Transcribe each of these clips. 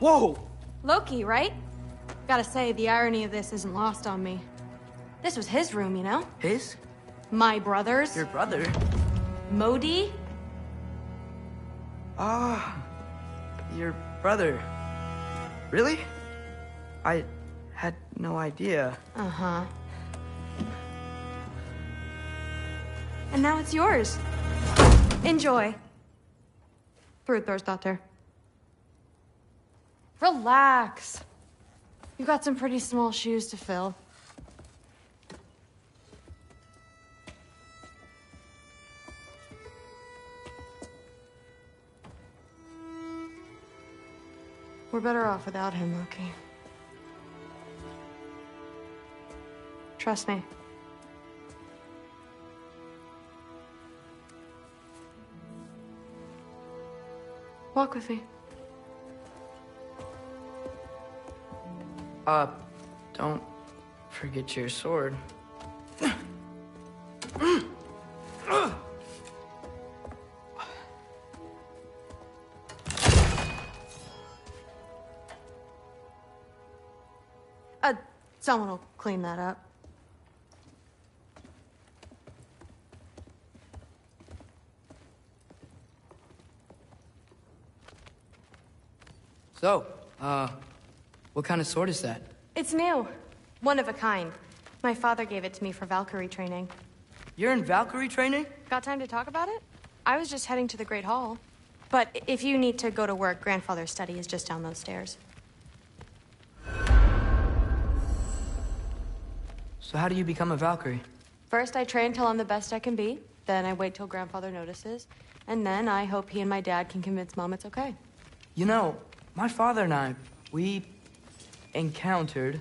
Whoa! Loki, right? Gotta say, the irony of this isn't lost on me. This was his room, you know? His? My brother's. Your brother? Modi? Ah, your brother. Really? I had no idea. Uh-huh. And now it's yours. Enjoy. Daughter. Relax. You got some pretty small shoes to fill. We're better off without him, Loki. Trust me. Walk with me. Don't forget your sword. Someone will clean that up. So, what kind of sword is that? It's new. One of a kind. My father gave it to me for Valkyrie training. You're in Valkyrie training? Got time to talk about it? I was just heading to the Great Hall. But if you need to go to work, Grandfather's study is just down those stairs. So how do you become a Valkyrie? First, I train till I'm the best I can be. Then I wait till Grandfather notices. And then I hope he and my dad can convince Mom it's okay. You know, my father and I, we encountered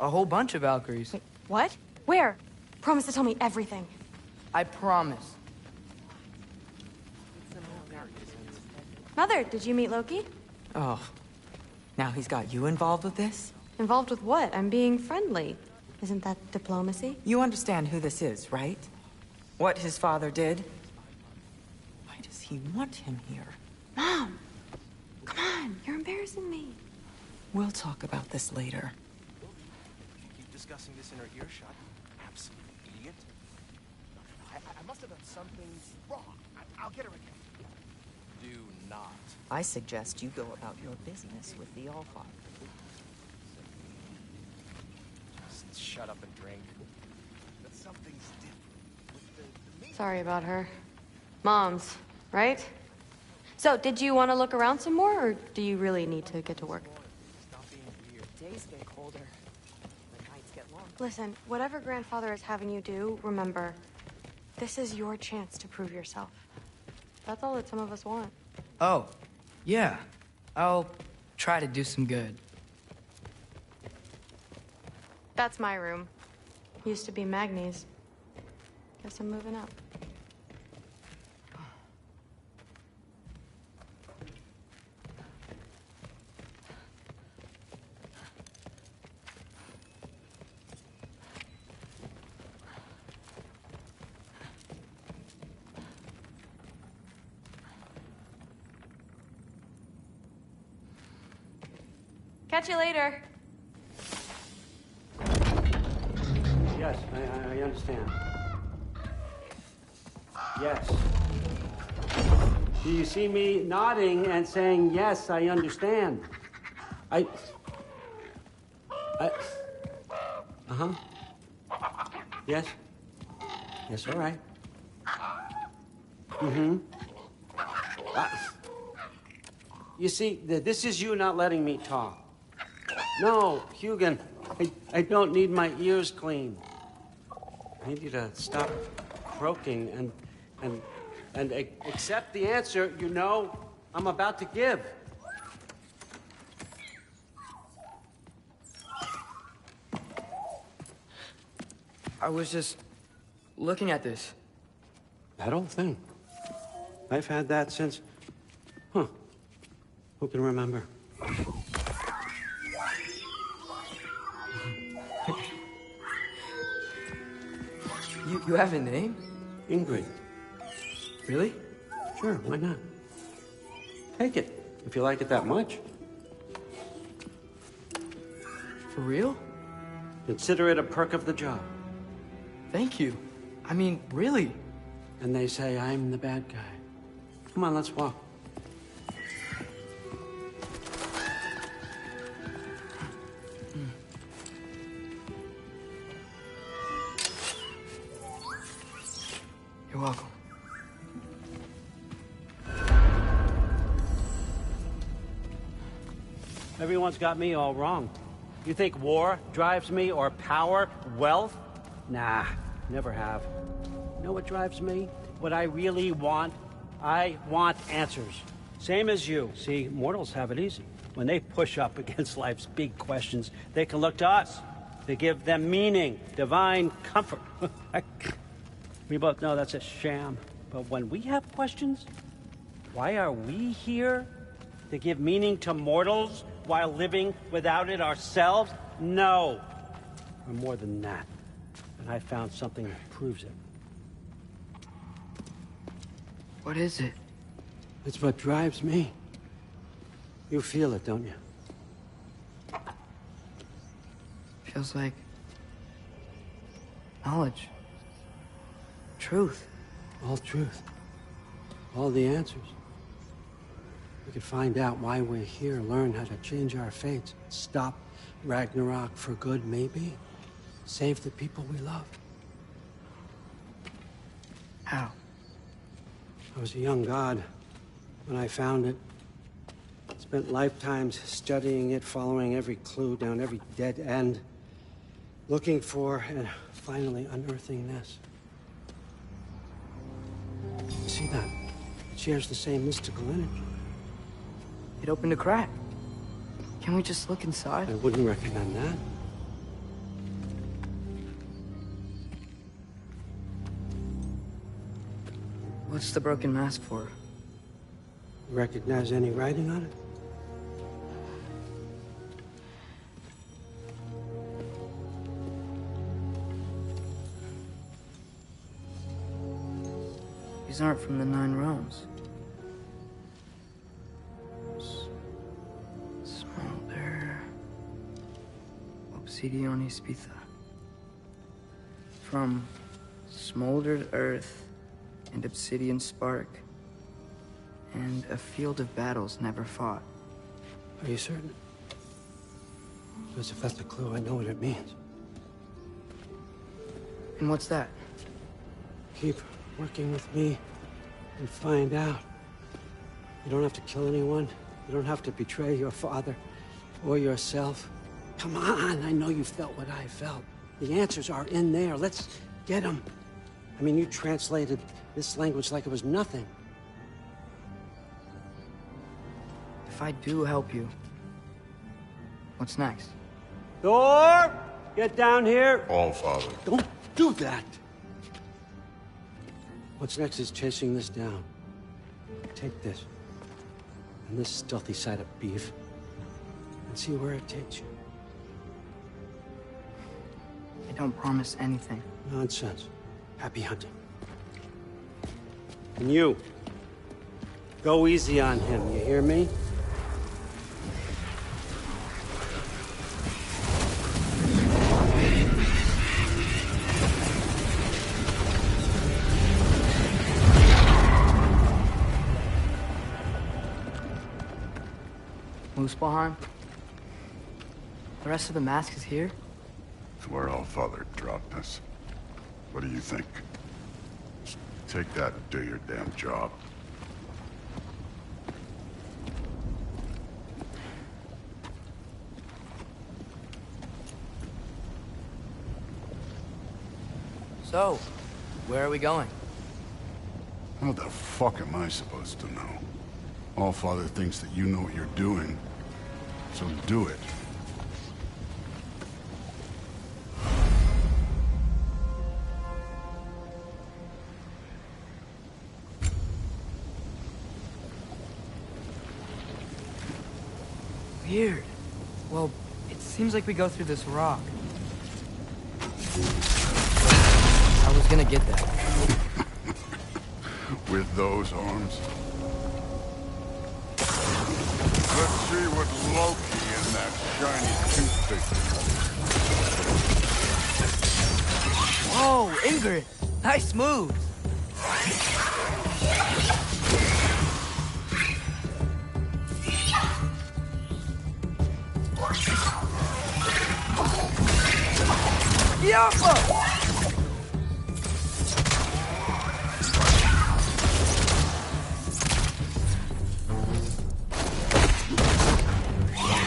a whole bunch of Valkyries. Wait, what? Where? Promise to tell me everything. I promise. Mother, did you meet Loki? Oh, now he's got you involved with this? Involved with what? I'm being friendly. Isn't that diplomacy? You understand who this is, right? What his father did? Why does he want him here? Mom! Come on, you're embarrassing me. We'll talk about this later. Keep discussing this in her earshot. Absolute idiot. I must have done something wrong. I'll get her again. Do not. I suggest you go about your business with the Allfather. Just shut up and drink. But something's different. Sorry about her. Mom's, right? So, did you want to look around some more, or do you really need to get to work? Stop being weird. Days get colder. The nights get longer. Listen, whatever Grandfather is having you do, remember, this is your chance to prove yourself. That's all that some of us want. Oh, yeah. I'll try to do some good. That's my room. Used to be Magni's. Guess I'm moving up. Catch you later. Yes, I understand. Yes. Do you see me nodding and saying, yes, I understand? Uh-huh. Yes? Yes, all right. Mm-hmm. You see, this is you not letting me talk. No, Hugin, I don't need my ears cleaned. I need you to stop croaking and accept the answer you know I'm about to give. I was just looking at this. That old thing. I've had that since... Huh. Who can remember? You have a name? Ingrid. Really? Sure, why not? Take it, if you like it that much. For real? Consider it a perk of the job. Thank you. I mean, really. And they say I'm the bad guy. Come on, let's walk. You're welcome. Everyone's got me all wrong. You think war drives me, or power, wealth? Nah, never have. You know what drives me? What I really want? I want answers. Same as you. See, mortals have it easy. When they push up against life's big questions, they can look to us. They give them meaning, divine comfort. We both know that's a sham. But when we have questions, why are we here? To give meaning to mortals while living without it ourselves? No. We're more than that. And I found something that proves it. What is it? It's what drives me. You feel it, don't you? Feels like knowledge. Truth. All truth. All the answers. We could find out why we're here, learn how to change our fates, stop ragnarok for good, maybe. Save the people we love. How? I was a young god when I found it. Spent lifetimes studying it, following every clue down every dead end, looking for and finally unearthing this. You see that? It shares the same mystical energy. It opened a crack. Can we just look inside? I wouldn't recommend that. What's the broken mask for? You recognize any writing on it? These aren't from the Nine Realms. Smolder. Obsidione Spitha. From smoldered earth and obsidian spark. And a field of battles never fought. Are you certain? Because if that's a clue, I know what it means. And what's that? Keep working with me and find out. You don't have to kill anyone. You don't have to betray your father or yourself. Come on, I know you felt what I felt. The answers are in there. Let's get them. I mean, you translated this language like it was nothing. If I do help you, what's next? Thor! Get down here! All, Father. Don't do that! What's next is chasing this down. Take this, and this stealthy side of beef, and see where it takes you. I don't promise anything. Nonsense. Happy hunting. And you, go easy on him, you hear me? Muspelheim? The rest of the mask is here? It's where All Father dropped us. What do you think? Just take that and do your damn job. So, where are we going? How the fuck am I supposed to know? All Father thinks that you know what you're doing, so do it. Weird. Well, it seems like we go through this rock. I was gonna get that. With those arms? Let's see what Loki and that shiny toothpick do. Whoa, Ingrid! Nice move! Yappa!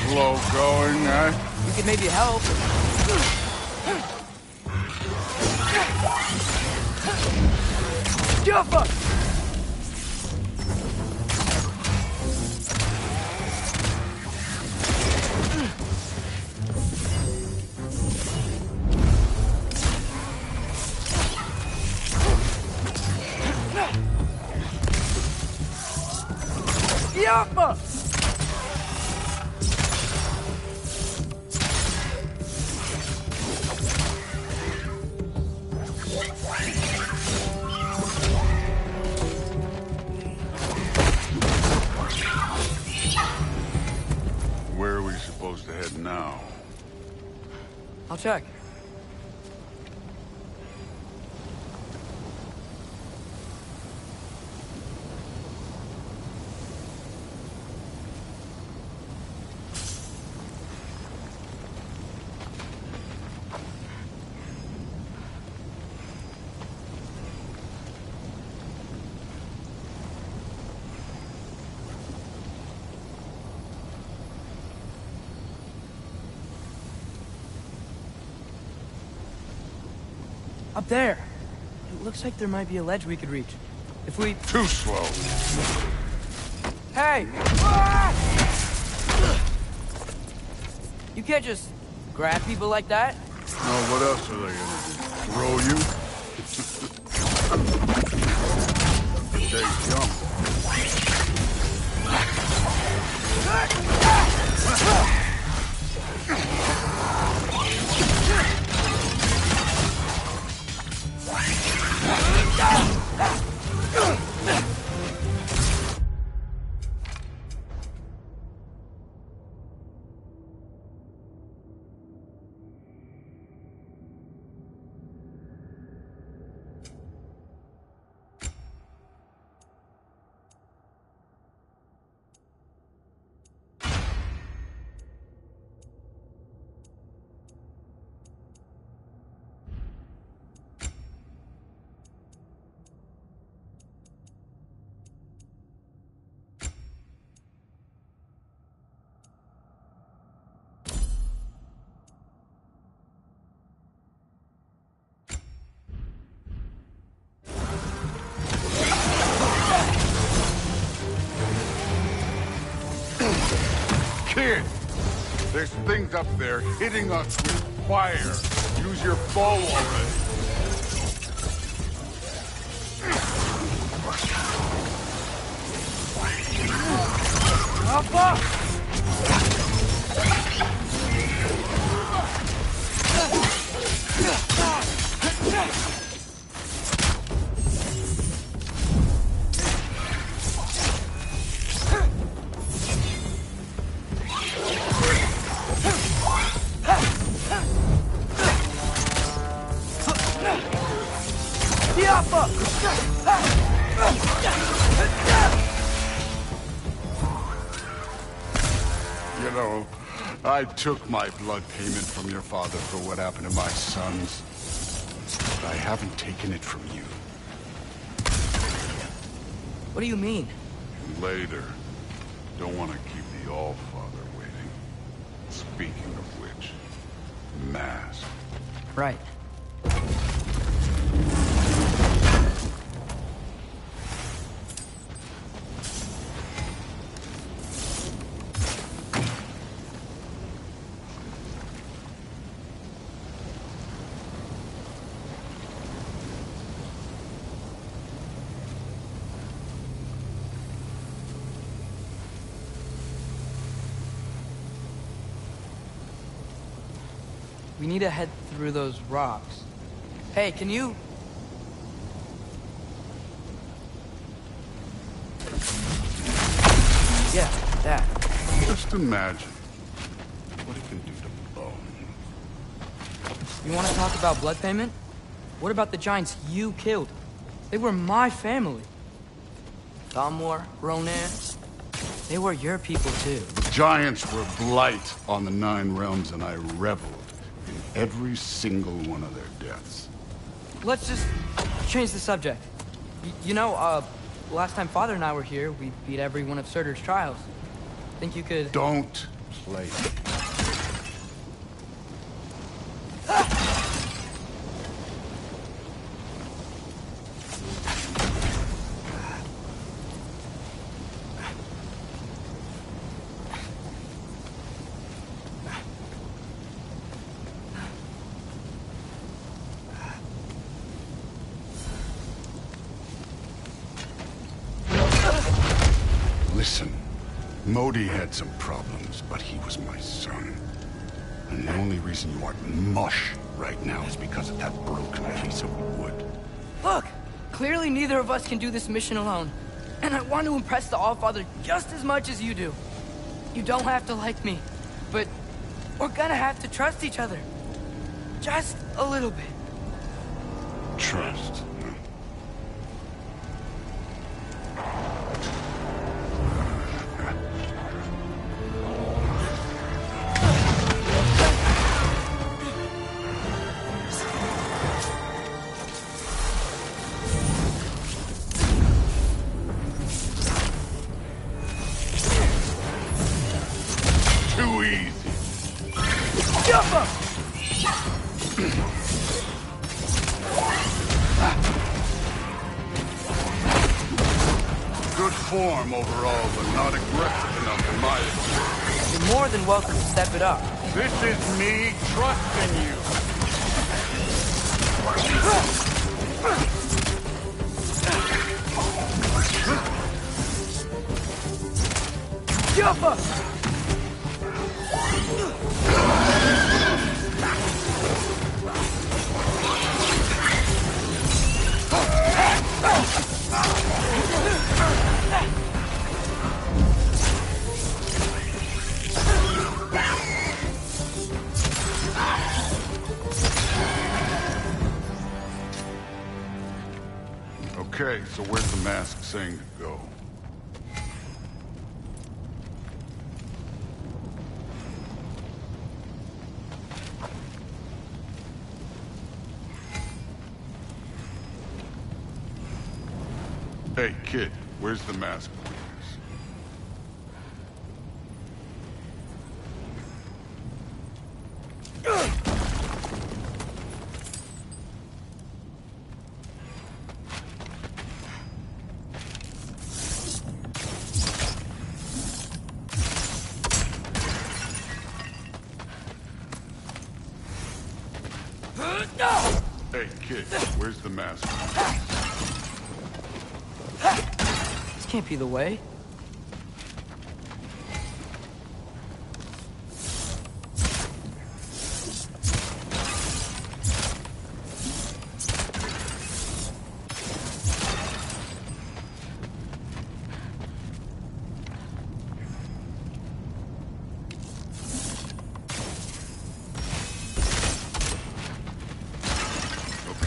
Slow going, eh? You could maybe help. Yappa! Yappa! Where are we supposed to head now? I'll check. Up there. It looks like there might be a ledge we could reach. If we... Too slow. Hey! Ah! You can't just grab people like that. Oh, what else are they gonna do? Throw you? They jump. Kid, there's things up there hitting us with fire. Use your bow already. Alpha! You know, I took my blood payment from your father for what happened to my sons. But I haven't taken it from you. What do you mean? Later. Don't want to keep the All-Father waiting. Speaking of which, mask. Right. We need to head through those rocks. Hey, can you... Yeah, that. Just imagine what it can do to bone. You want to talk about blood payment? What about the giants you killed? They were my family. Thamur, Ronan, they were your people too. The giants were blight on the Nine Realms, and I reveled in every single one of their deaths. Let's just change the subject. Last time Father and I were here, we beat every one of Surtur's trials. Think you could... Don't play. Listen, Modi had some problems, but he was my son. And the only reason you aren't mush right now is because of that broken piece of wood. Look! Clearly neither of us can do this mission alone. And I want to impress the Allfather just as much as you do. You don't have to like me, but we're gonna have to trust each other. Just a little bit. Trust. Too easy. Good form overall, but not aggressive enough in my opinion. You're more than welcome to step it up. This is me trusting you. Okay, so where's the mask saying to go? Hey, kid, where's the mask? Hey, kid, where's the mask? This can't be the way.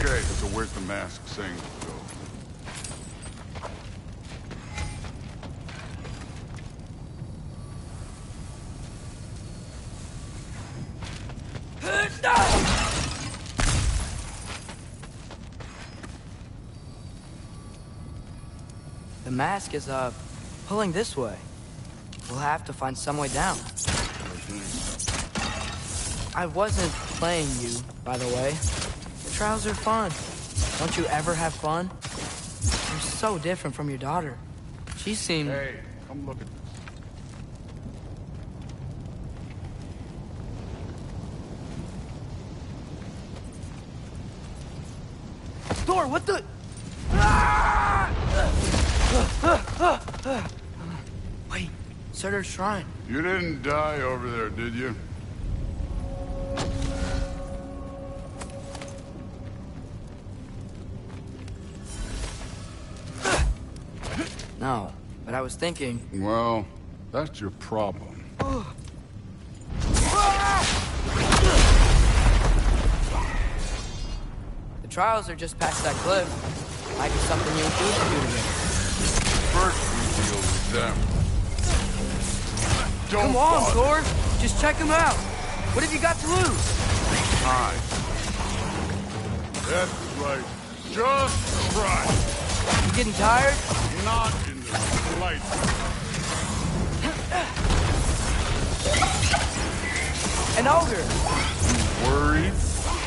Okay, so where's the mask saying to go? The mask is, pulling this way. We'll have to find some way down. I wasn't playing you, by the way. The trials are fun. Don't you ever have fun? You're so different from your daughter. She seemed... Hey, come look at this. Thor, what the... Wait, Surtur's shrine. You didn't die over there, did you? No, but I was thinking... Well, that's your problem. The trials are just past that cliff. Might be something you and Hugh can do together. First we deal with them. Don't Come on, bother. Thor! Just check him out! What have you got to lose? Time. That's right. Just try. You getting tired? Not in the slightest. An ogre! Worried?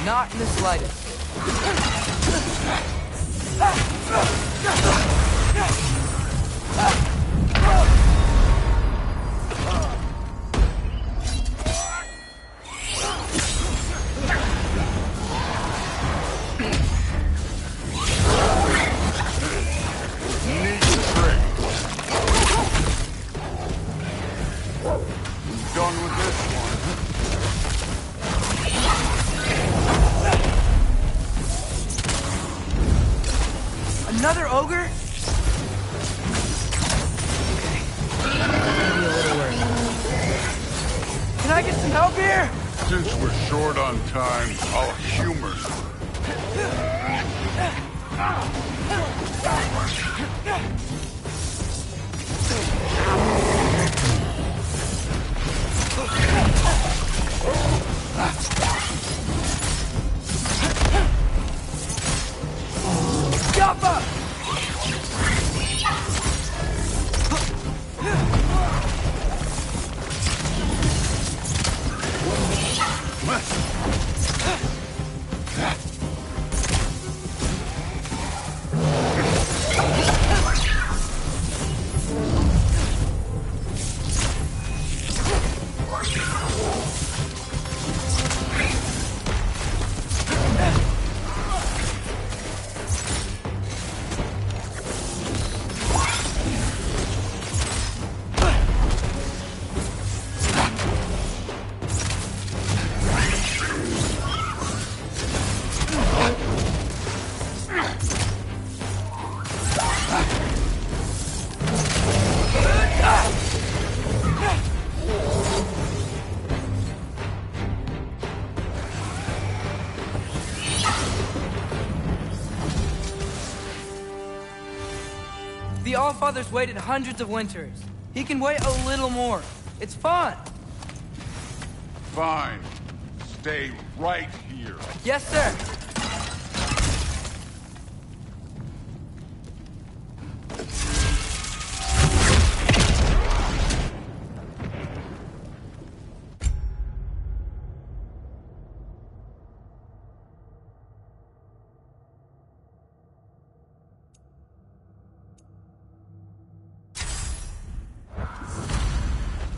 Not in the slightest. Neat trick. Done with this one. Another ogre? Okay. Maybe a little worried. Can I get some help here? Since we're short on time, I'll humor you. Jump up! The Allfather's waited hundreds of winters. He can wait a little more. It's fun. Fine. Stay right here. Yes, sir.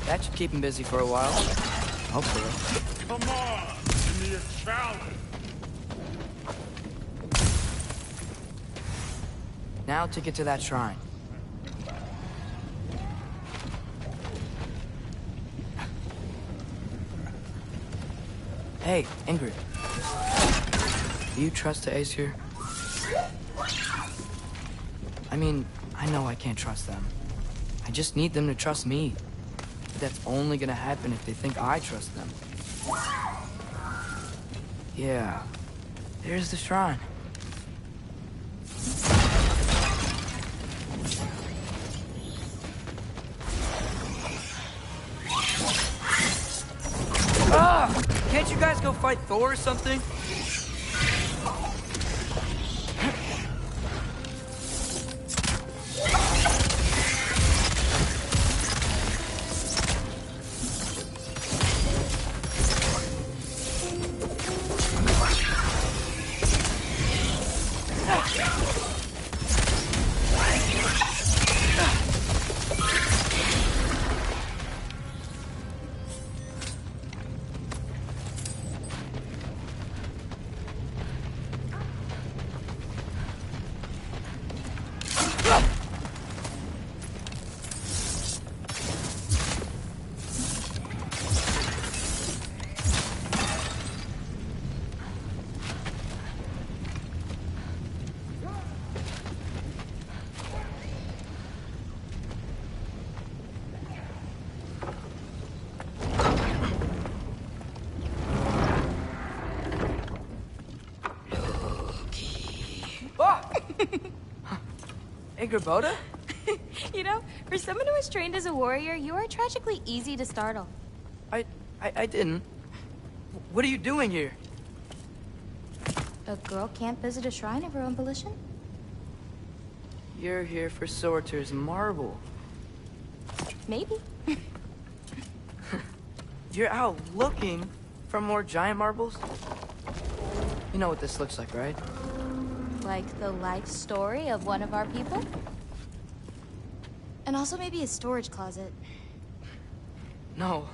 That should keep him busy for a while. Hopefully. Come on! Give me a challenge! Now to get to that shrine. Hey, Ingrid. Do you trust the Aesir? I mean, I know I can't trust them. I just need them to trust me. But that's only gonna happen if they think I trust them. Yeah. There's the shrine. Ah! Can't you guys go fight Thor or something? Angerboda? You know, for someone who was trained as a warrior, you are tragically easy to startle. I didn't. What are you doing here? A girl can't visit a shrine of her own volition? You're here for Sorter's marble. Maybe. You're out looking for more giant marbles? You know what this looks like, right? Like the life story of one of our people? And also maybe a storage closet. No.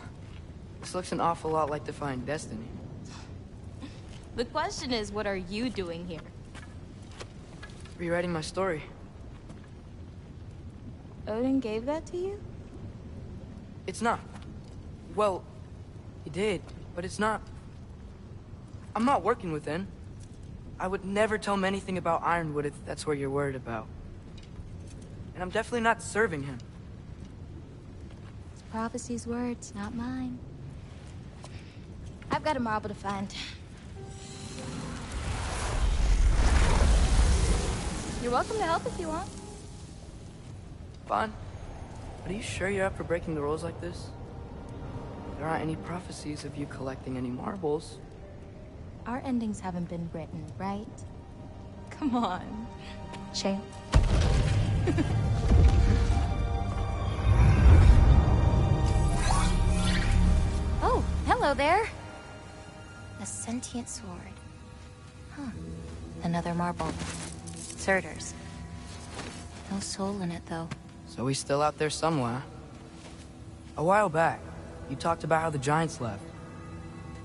This looks an awful lot like Defying Destiny. The question is, what are you doing here? Rewriting my story. Odin gave that to you? It's not. Well, he did, but it's not. I'm not working with him. I would never tell him anything about Ironwood if that's what you're worried about. And I'm definitely not serving him. It's prophecy's words, not mine. I've got a marble to find. You're welcome to help if you want. Fine. But are you sure you're up for breaking the rules like this? There aren't any prophecies of you collecting any marbles. Our endings haven't been written, right? Come on. Shane. Oh, hello there. A sentient sword. Huh. Another marble. Surtur's. No soul in it, though. So he's still out there somewhere. A while back, you talked about how the Giants left.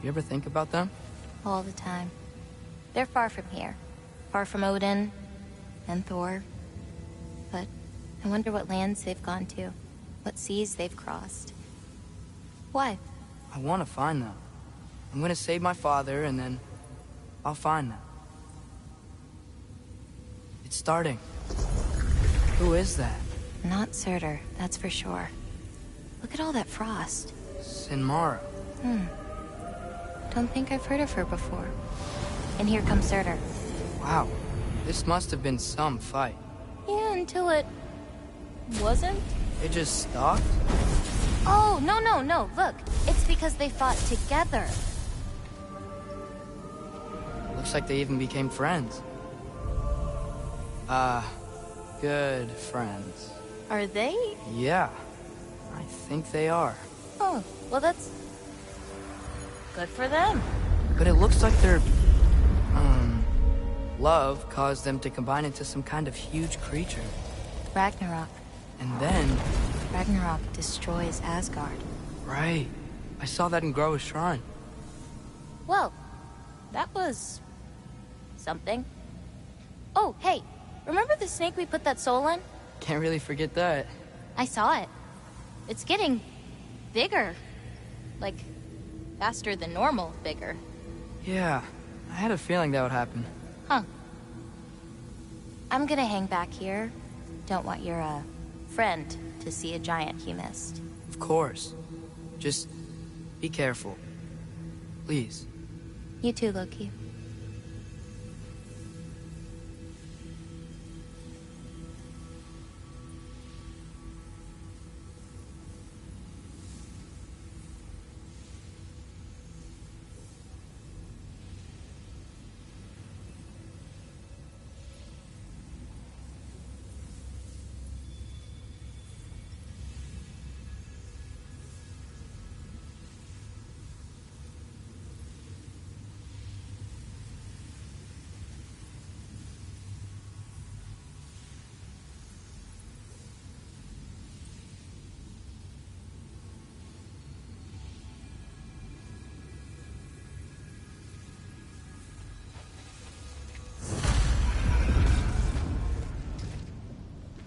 You ever think about them? All the time. They're far from here. Far from Odin and Thor. But I wonder what lands they've gone to. What seas they've crossed. Why? I want to find them. I'm gonna save my father, and then I'll find them. It's starting. Who is that? Not Surtur, that's for sure. Look at all that frost. Sinmara. Don't think I've heard of her before. And here comes Surtur. Wow. This must have been some fight. Yeah, until it... wasn't? It just stopped? Oh, no. Look, it's because they fought together. Looks like they even became friends. Good friends. Are they? Yeah. I think they are. Oh, well that's... good for them. But it looks like their... love caused them to combine into some kind of huge creature. Ragnarok. And then... Ragnarok destroys Asgard. Right. I saw that in Groa's shrine. Well, that was... something. Oh, hey, remember the snake we put that soul in? Can't really forget that. I saw it. It's getting... bigger. Like, faster than normal bigger. Yeah, I had a feeling that would happen. Huh. I'm gonna hang back here. Don't want your, friend to see a giant he missed. Of course. Just be careful. Please. You too, Loki.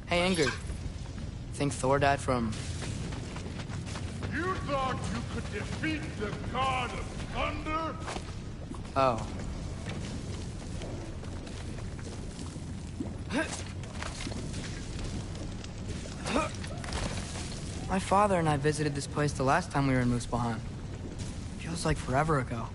Hey, Ingrid. Think Thor died from... You thought you could defeat the god of thunder? Oh. My father and I visited this place the last time we were in Muspelheim. Feels like forever ago.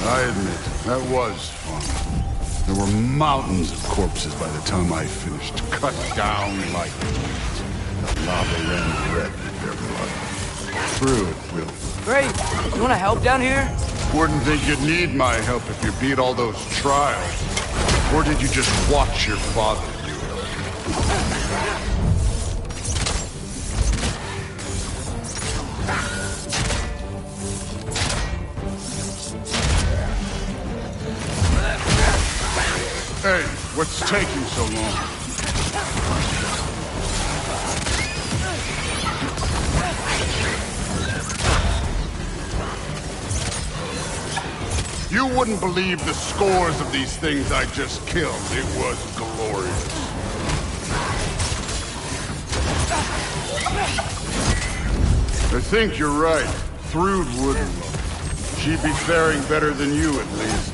I admit, that was fun. There were mountains of corpses by the time I finished, cut down like weeds. The lava ran red with their blood. True, it will. Great. You want to help down here? Wouldn't think you'd need my help if you beat all those trials. Or did you just watch your father do it? Hey, what's taking so long? You wouldn't believe the scores of these things I just killed. It was glorious. I think you're right. Thrud wouldn't. She'd be faring better than you, at least.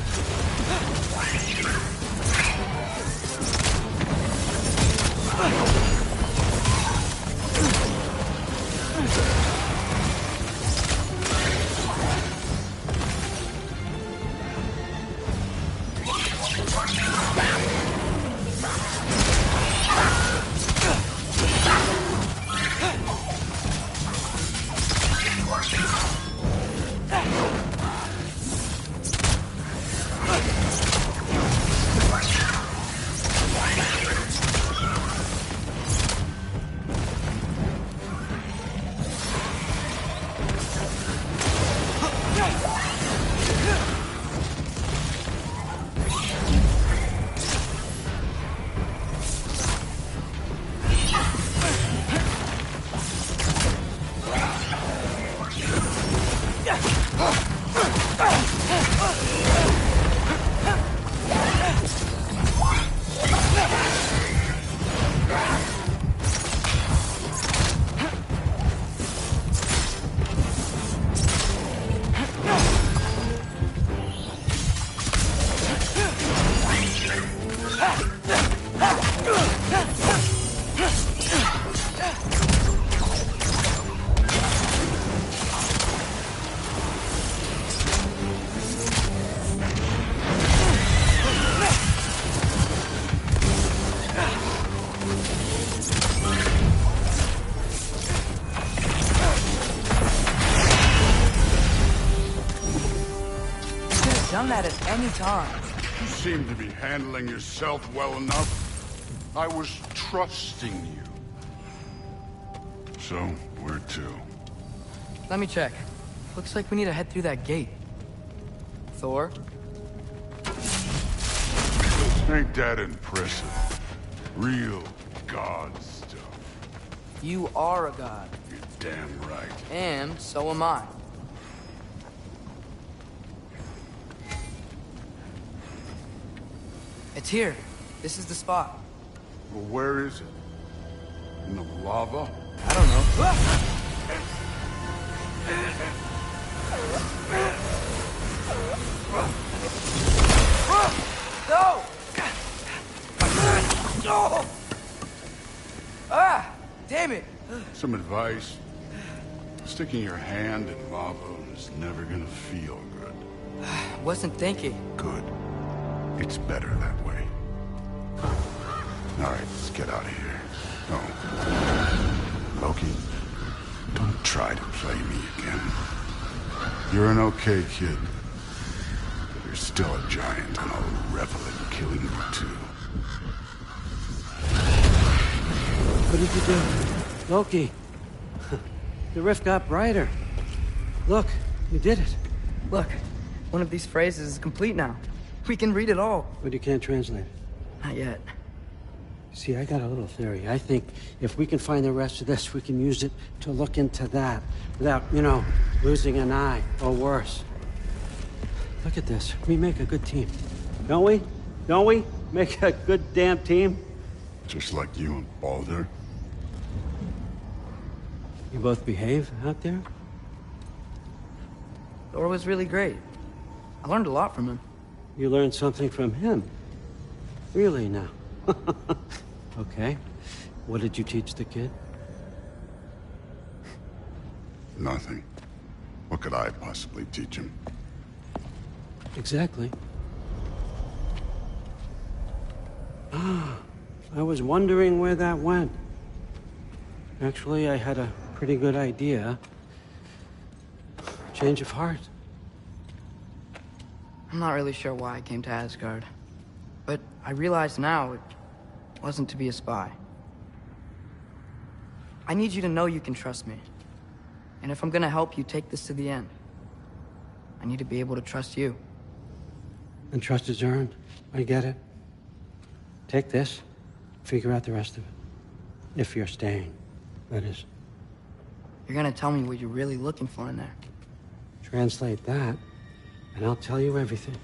Done that at any time. You seem to be handling yourself well enough. I was trusting you. So, where to? Let me check. Looks like we need to head through that gate. Thor? Ain't that impressive? Real god stuff. You are a god. You're damn right. And so am I. It's here. This is the spot. Well, where is it? In the lava? I don't know. No! No! Ah! Damn it! Some advice? Sticking your hand in lava is never gonna feel good. Wasn't thinking. Good. It's better that way. All right, let's get out of here. Oh. Loki, don't try to play me again. You're an okay kid. But you're still a giant, and I'll revel in killing you too. What did you do? Loki. The rift got brighter. Look, you did it. Look, one of these phrases is complete now. We can read it all. But you can't translate it. Not yet. See, I got a little theory. I think if we can find the rest of this, we can use it to look into that without, losing an eye or worse. Look at this. We make a good team. Don't we? Don't we? Make a good damn team? Just like you and Baldur. You both behave out there? Thor was really great. I learned a lot from him. You learned something from him? Really now? Okay. What did you teach the kid? Nothing. What could I possibly teach him? Exactly. I was wondering where that went. Actually, I had a pretty good idea. Change of heart. I'm not really sure why I came to Asgard. But I realize now it wasn't to be a spy. I need you to know you can trust me. And if I'm gonna help you take this to the end, I need to be able to trust you. And trust is earned. I get it. Take this. Figure out the rest of it. If you're staying, that is. You're gonna tell me what you're really looking for in there. Translate that, and I'll tell you everything.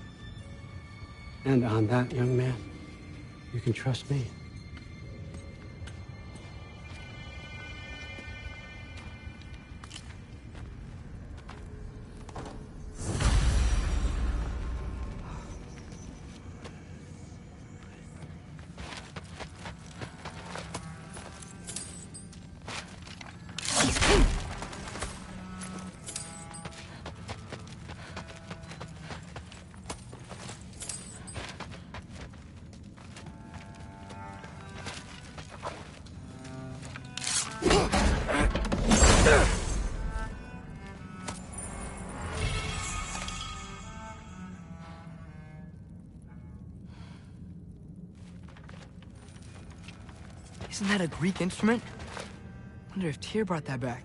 And on that, young man, you can trust me. Isn't that a Greek instrument? Wonder if Tyr brought that back.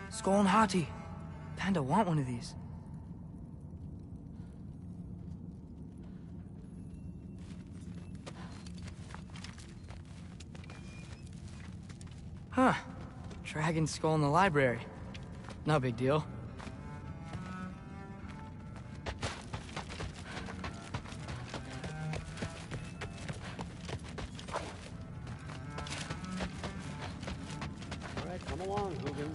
Skull and Hati. Kinda want one of these. Huh. Dragon skull in the library. No big deal. All right, come along, Hugin.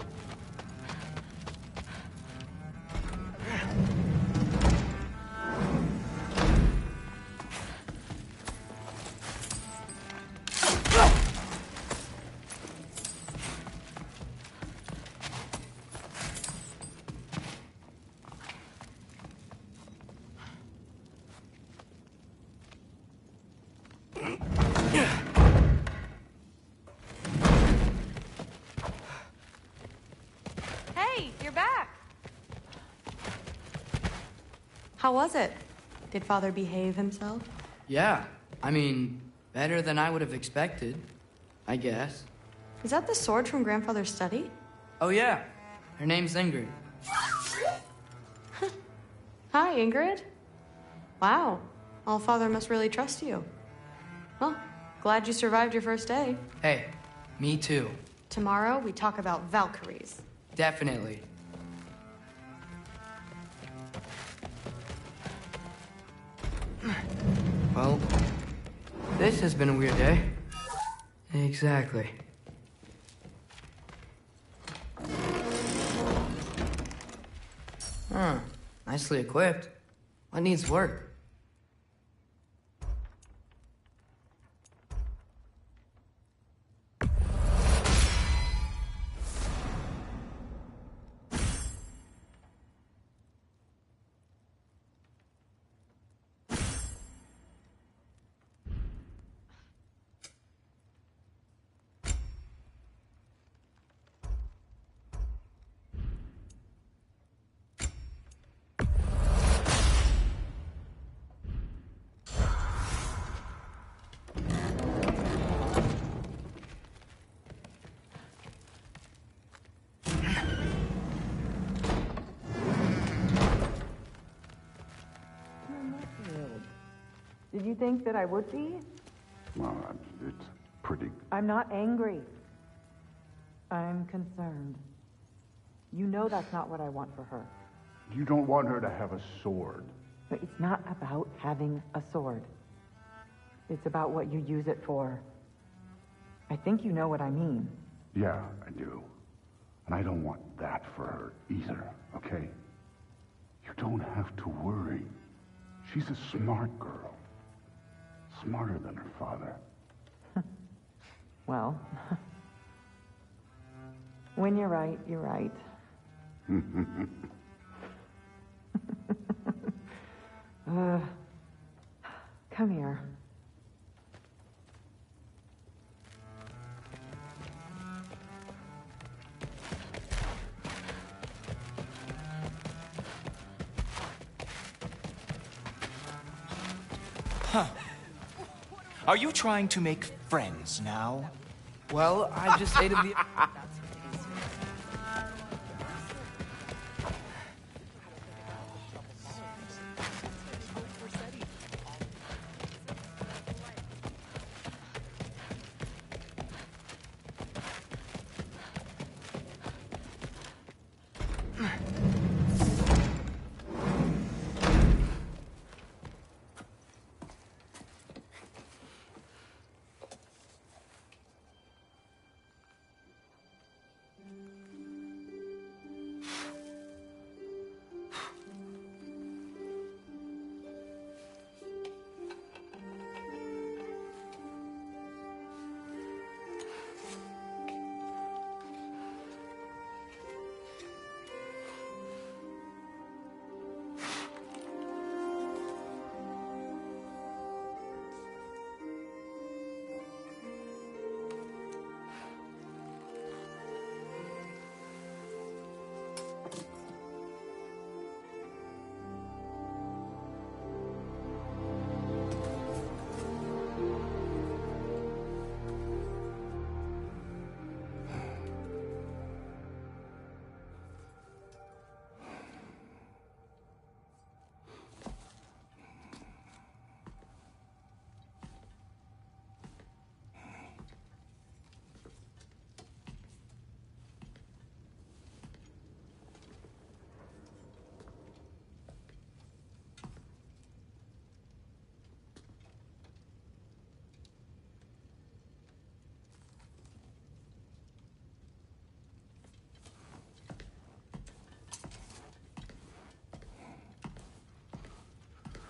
Hey, you're back. How was it? Did Father behave himself? Yeah, I mean, better than I would have expected, I guess. Is that the sword from Grandfather's study? Oh yeah, her name's Ingrid. Hi, Ingrid. Wow, Allfather must really trust you. Well, glad you survived your first day. Hey, me too. Tomorrow, we talk about Valkyries. Definitely. Well, this has been a weird day. Exactly. Huh. Nicely equipped. What needs work? Did you think that I would be? Well, it's pretty... I'm not angry. I'm concerned. You know that's not what I want for her. You don't want her to have a sword. But it's not about having a sword. It's about what you use it for. I think you know what I mean. Yeah, I do. And I don't want that for her either, okay? You don't have to worry. She's a smart girl. Smarter than her father. Well, when you're right, you're right. Come here. Huh. Are you trying to make friends now? Well, I just ate of the...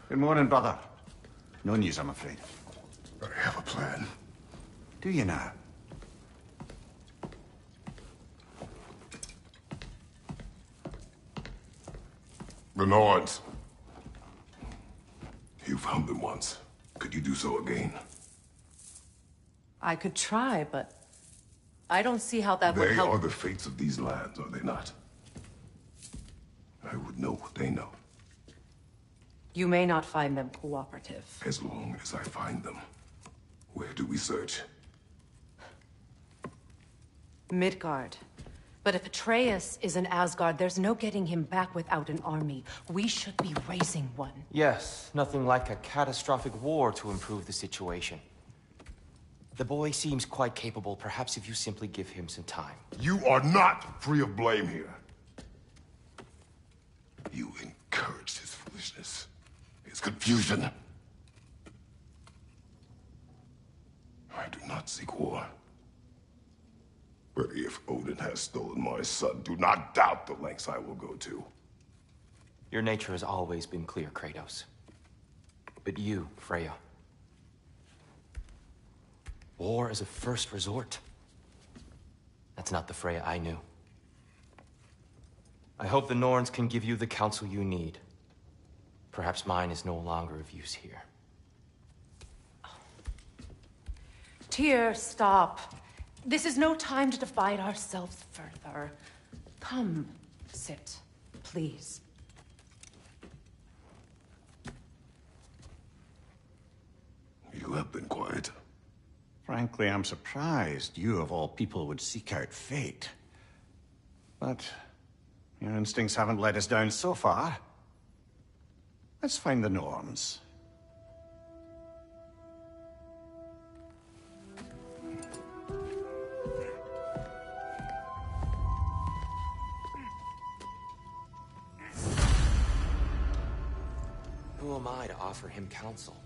Good morning, brother. No news, I'm afraid. I have a plan. Do you now? The Norns. You found them once. Could you do so again? I could try, but I don't see how that would They help. are the fates of these lands, are they not? I would know what they know, You may not find them cooperative. as long as I find them. Where do we search? Midgard. But if Atreus is in Asgard, there's no getting him back without an army. We should be raising one. Yes, nothing like a catastrophic war to improve the situation. The boy seems quite capable. Perhaps if you simply give him some time. You are not free of blame here. You encouraged his foolishness, his confusion. I do not seek war. But if Odin has stolen my son, do not doubt the lengths I will go to. Your nature has always been clear, Kratos. But you, Freya. War is a first resort. That's not the Freya I knew. I hope the Norns can give you the counsel you need. Perhaps mine is no longer of use here. Tyr, stop. This is no time to divide ourselves further. Come, sit, please. You have been quiet. Frankly, I'm surprised you, of all people, would seek out fate. But your instincts haven't let us down so far. Let's find the Norns. Who am I to offer him counsel?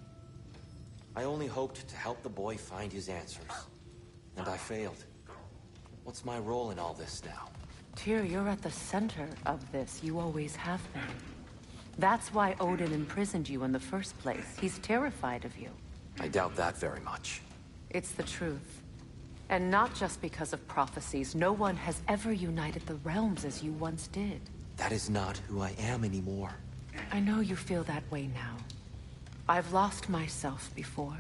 I only hoped to help the boy find his answers. And I failed. What's my role in all this now? Tyr, you're at the center of this. You always have been. That's why Odin imprisoned you in the first place. He's terrified of you. I doubt that very much. It's the truth. And not just because of prophecies. No one has ever united the realms as you once did. That is not who I am anymore. I know you feel that way now. I've lost myself before.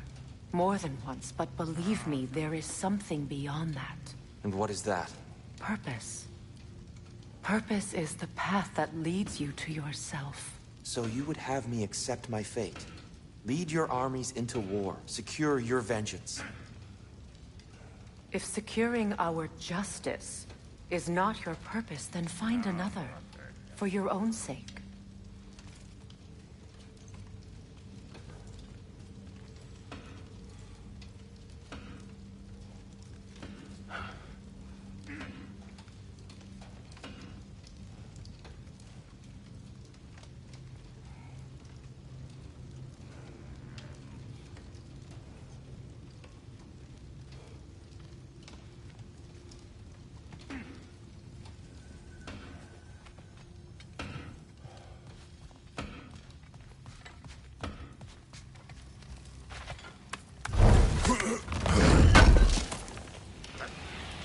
More than once, but believe me, there is something beyond that. And what is that? Purpose. Purpose is the path that leads you to yourself. So you would have me accept my fate? Lead your armies into war, secure your vengeance. If securing our justice is not your purpose, then find another. For your own sake.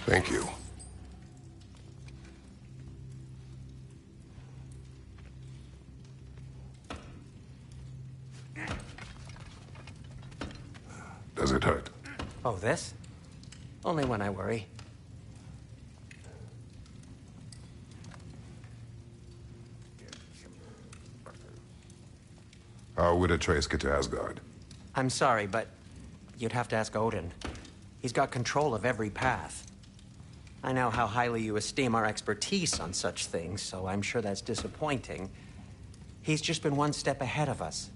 Thank you. Does it hurt? Oh, this? Only when I worry. How would Atreus get to Asgard? I'm sorry, but you'd have to ask Odin. He's got control of every path. I know how highly you esteem our expertise on such things, so I'm sure that's disappointing. He's just been one step ahead of us.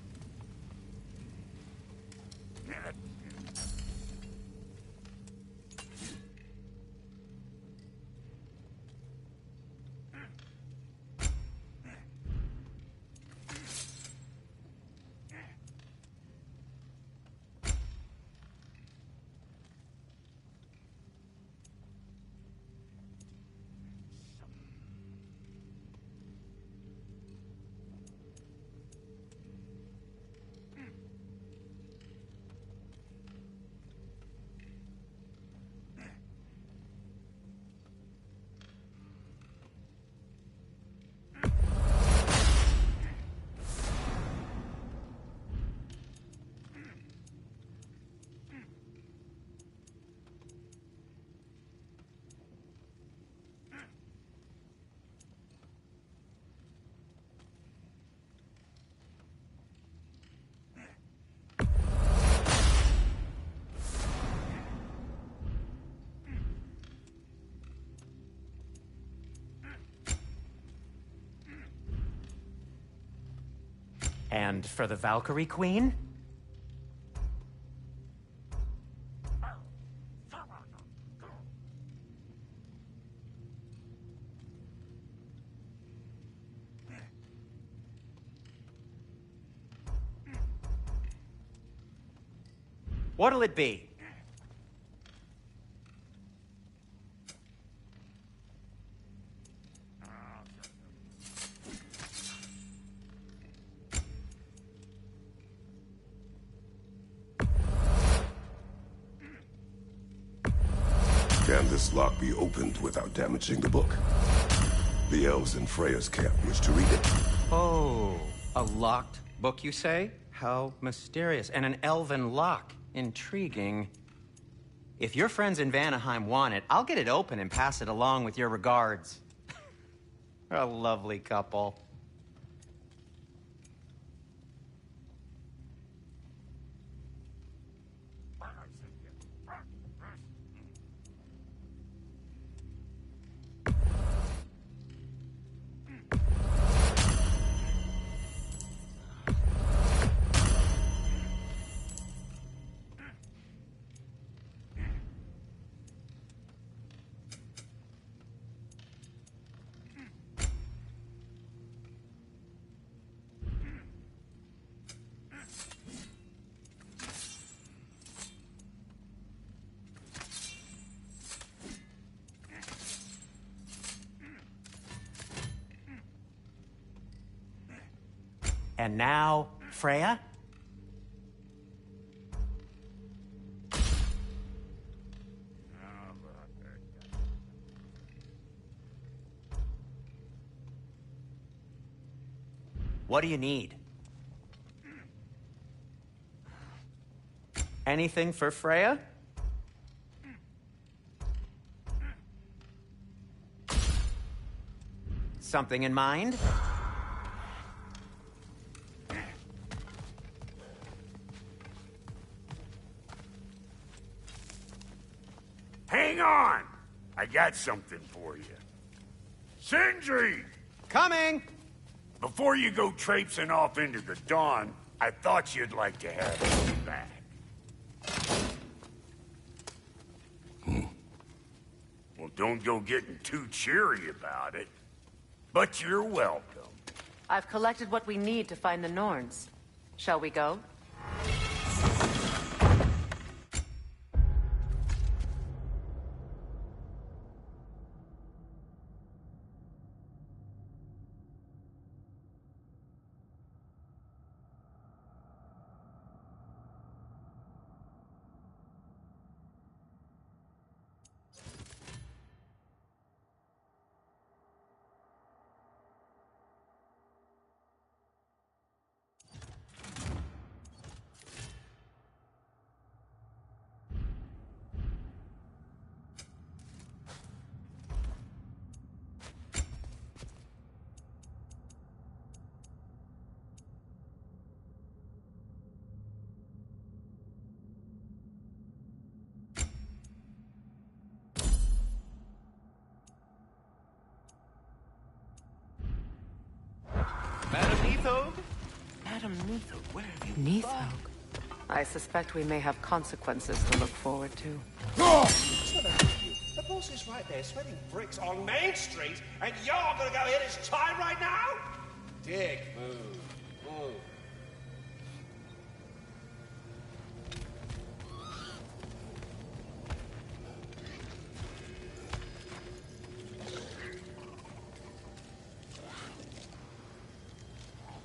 And for the Valkyrie Queen? What'll it be? Can this lock be opened without damaging the book? The elves in Freya's camp wish to read it. Oh, a locked book, you say? How mysterious. And an elven lock. Intriguing. If your friends in Vanaheim want it, I'll get it open and pass it along with your regards. A lovely couple. And now, Freya? What do you need? Anything for Freya? Something in mind? Hang on! I got something for you. Sindri! Coming! Before you go traipsing off into the dawn, I thought you'd like to have me back. Well, don't go getting too cheery about it. But you're welcome. I've collected what we need to find the Norns. Shall we go? Madam Neathog? Madam Neathog, where have you Neathog. I suspect we may have consequences to look forward to. The boss is right there, sweating bricks on Main Street, and you're gonna go hit his time right now? Dick, move. Move.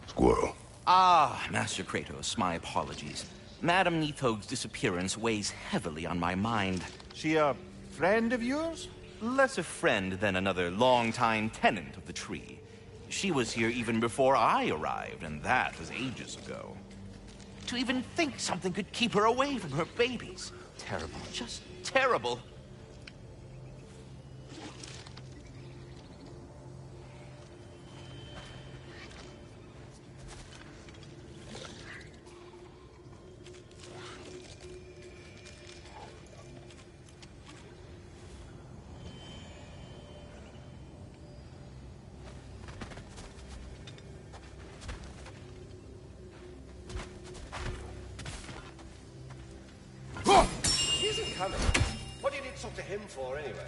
Squirrel. Ah, Master Kratos, my apologies. Madam Neathog's disappearance weighs heavily on my mind. She a friend of yours? Less a friend than another longtime tenant of the tree. She was here even before I arrived, and that was ages ago. To even think something could keep her away from her babies. Terrible, just terrible. He isn't coming. What do you need to talk to him for, anyway?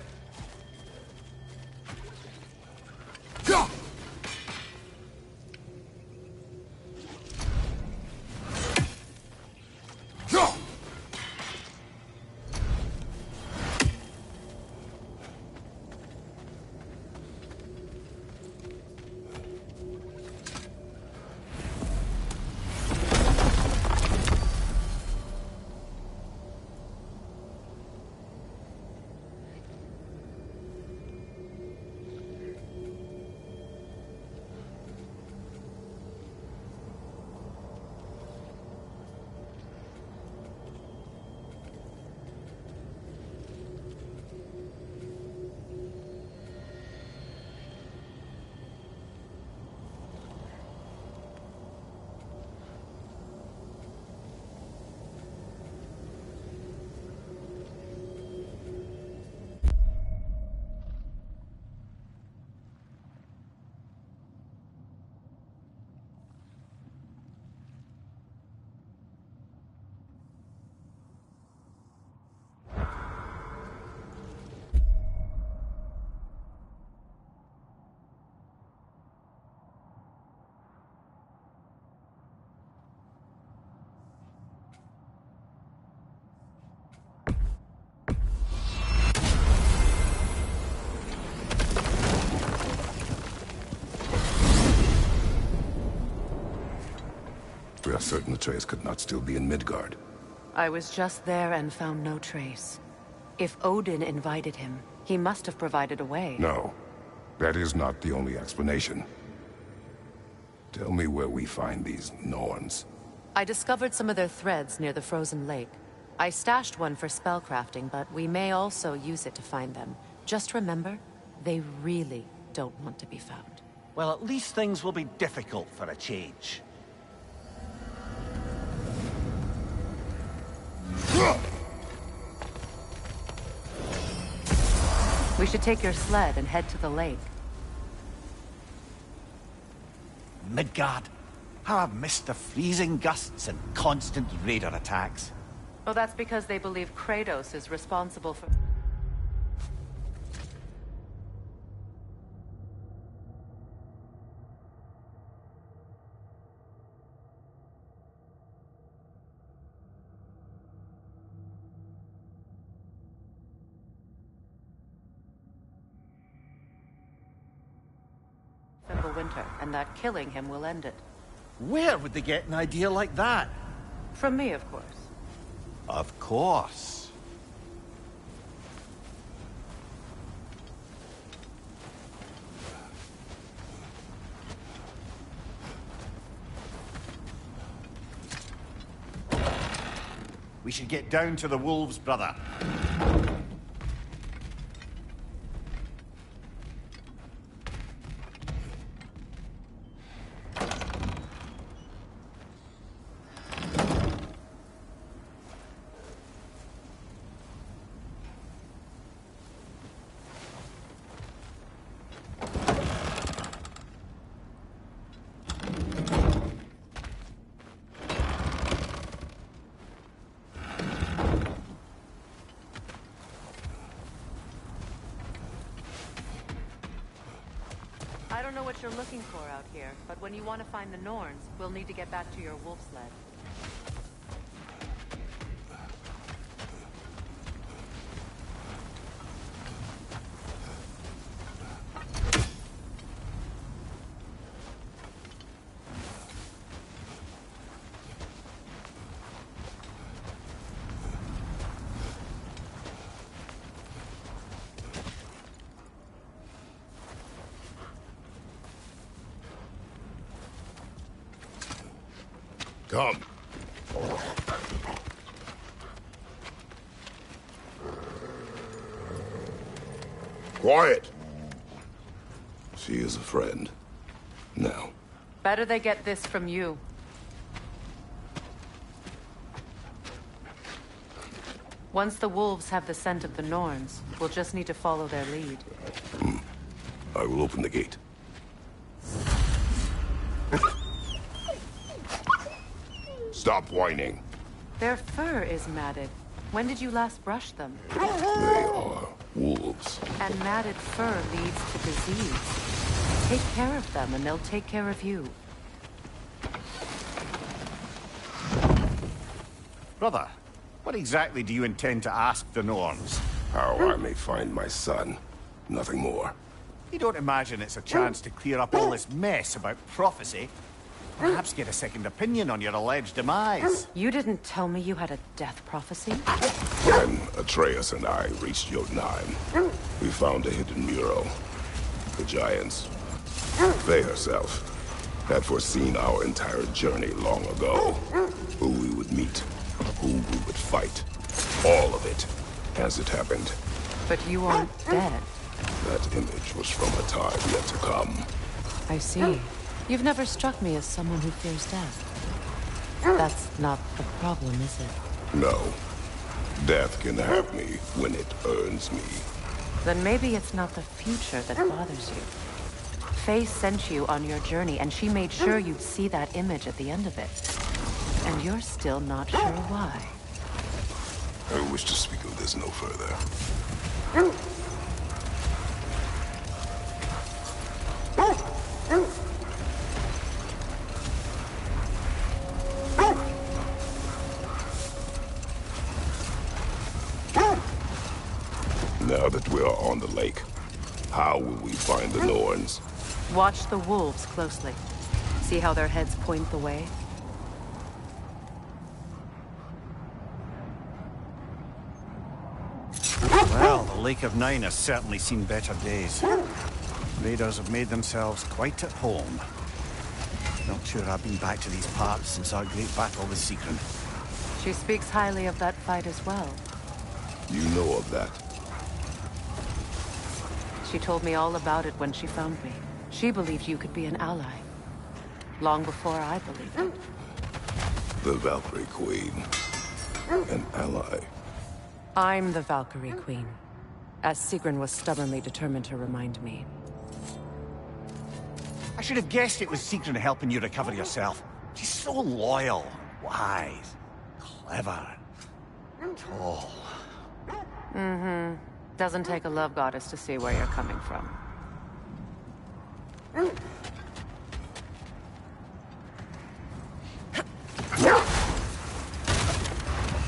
are certain Atreus could not still be in Midgard. I was just there and found no trace. If Odin invited him, he must have provided a way. No, that is not the only explanation. Tell me where we find these Norns. I discovered some of their threads near the frozen lake. I stashed one for spellcrafting, but we may also use it to find them. Just remember, they really don't want to be found. Well, at least things will be difficult for a change. We should take your sled and head to the lake. Midgard. How I've missed the freezing gusts and constant raider attacks. Oh, that's because they believe Kratos is responsible for... winter, and that killing him will end it. Where would they get an idea like that? From me, of course. Of course. We should get down to the wolves, brother. I don't know what you're looking for out here, but when you want to find the Norns, we'll need to get back to your wolf sled. Come. Quiet. She is a friend. Now. Better they get this from you. Once the wolves have the scent of the Norns, we'll just need to follow their lead. I will open the gate. Stop whining. Their fur is matted. When did you last brush them? They are wolves. And matted fur leads to disease. Take care of them and they'll take care of you. Brother, what exactly do you intend to ask the Norns? How I may find my son. Nothing more. You don't imagine it's a chance to clear up all this mess about prophecy? Perhaps get a second opinion on your alleged demise. You didn't tell me you had a death prophecy? When Atreus and I reached Jotunheim, we found a hidden mural. The Giants, they herself, had foreseen our entire journey long ago. Who we would meet, who we would fight. All of it, as it happened. But you aren't dead. That image was from a time yet to come. I see. You've never struck me as someone who fears death. That's not the problem, is it? No. Death can have me when it earns me. Then maybe it's not the future that bothers you. Faye sent you on your journey, and she made sure you'd see that image at the end of it. And you're still not sure why. I wish to speak of this no further. Now that we are on the lake, how will we find the Norns? Watch the wolves closely. See how their heads point the way? Lake of Nine has certainly seen better days. Raiders have made themselves quite at home. Not sure I've been back to these parts since our great battle with Sigrun. She speaks highly of that fight as well. You know of that? She told me all about it when she found me. She believed you could be an ally. Long before I believed it. The Valkyrie Queen. An ally. I'm the Valkyrie Queen, as Sigrun was stubbornly determined to remind me. I should have guessed it was Sigrun helping you recover yourself. She's so loyal, wise, clever, tall. Mm-hmm. Doesn't take a love goddess to see where you're coming from.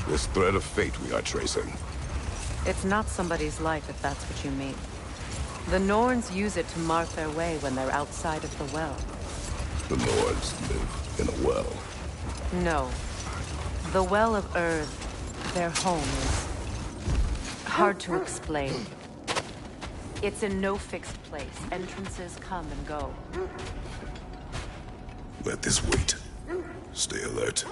This thread of fate we are tracing. It's not somebody's life, if that's what you mean. The Norns use it to mark their way when they're outside of the well. The Nords live in a well. No. The Well of Earth, their home, is hard to explain. It's in no fixed place. Entrances come and go. Let this wait. Stay alert.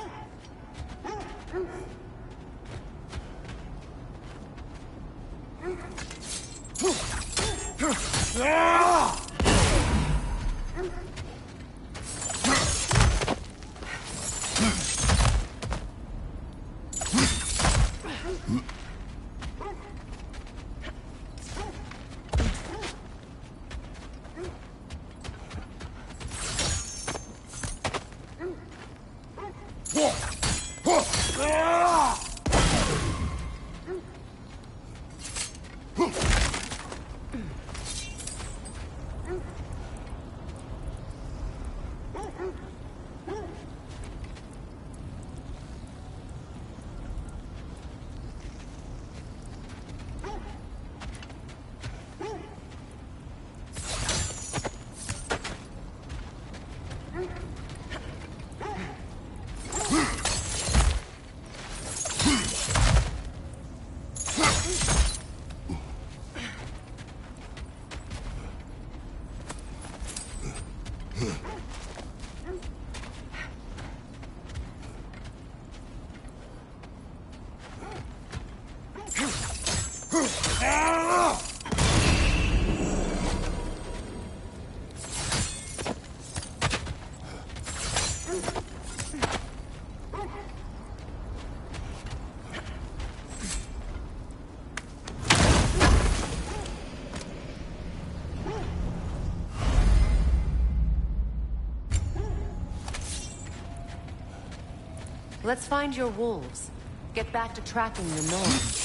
Let's find your wolves. Get back to tracking the Norns.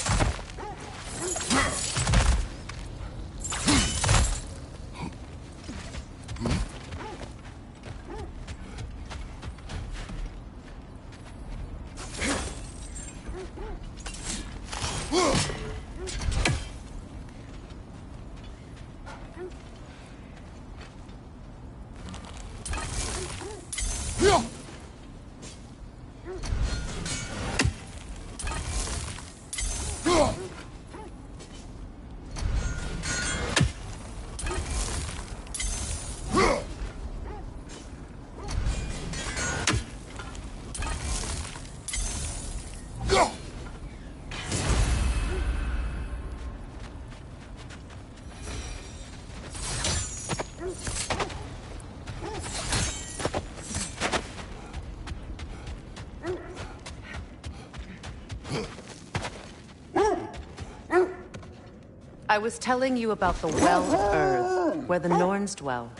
I was telling you about the Well of Earth, where the Norns dwell.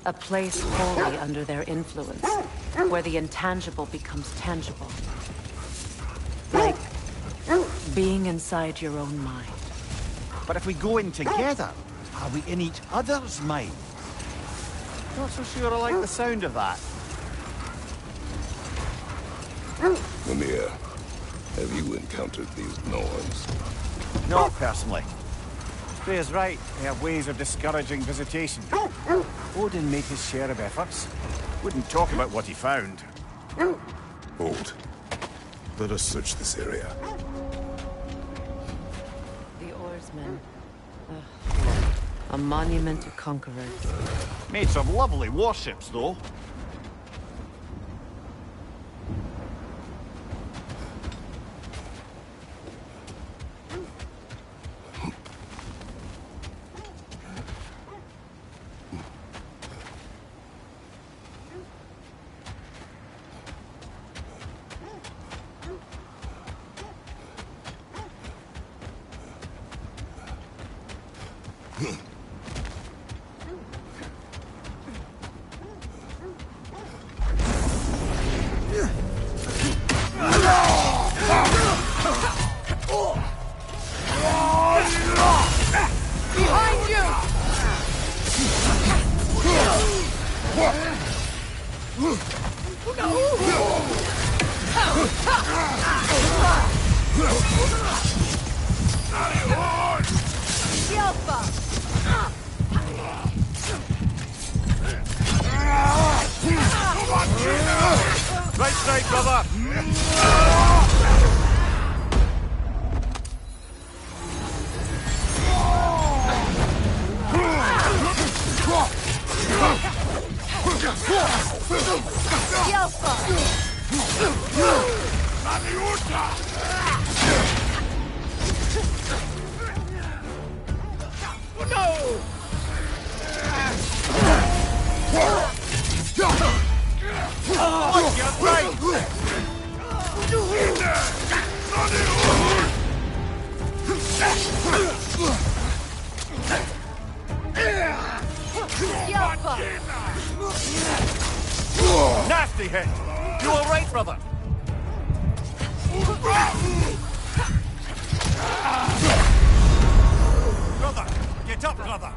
A place wholly under their influence, where the intangible becomes tangible. Like being inside your own mind. But if we go in together, are we in each other's mind? Not so sure I like the sound of that. Mimir, have you encountered these Norns? Not personally. Freya's right. They have ways of discouraging visitation. Odin made his share of efforts. Wouldn't talk about what he found. Hold. Let us search this area. The oarsmen. A monument to conquerors. Made some lovely warships, though. Behind you! Right side, brother! Nasty hit! You alright, brother? Brother! Get up, brother!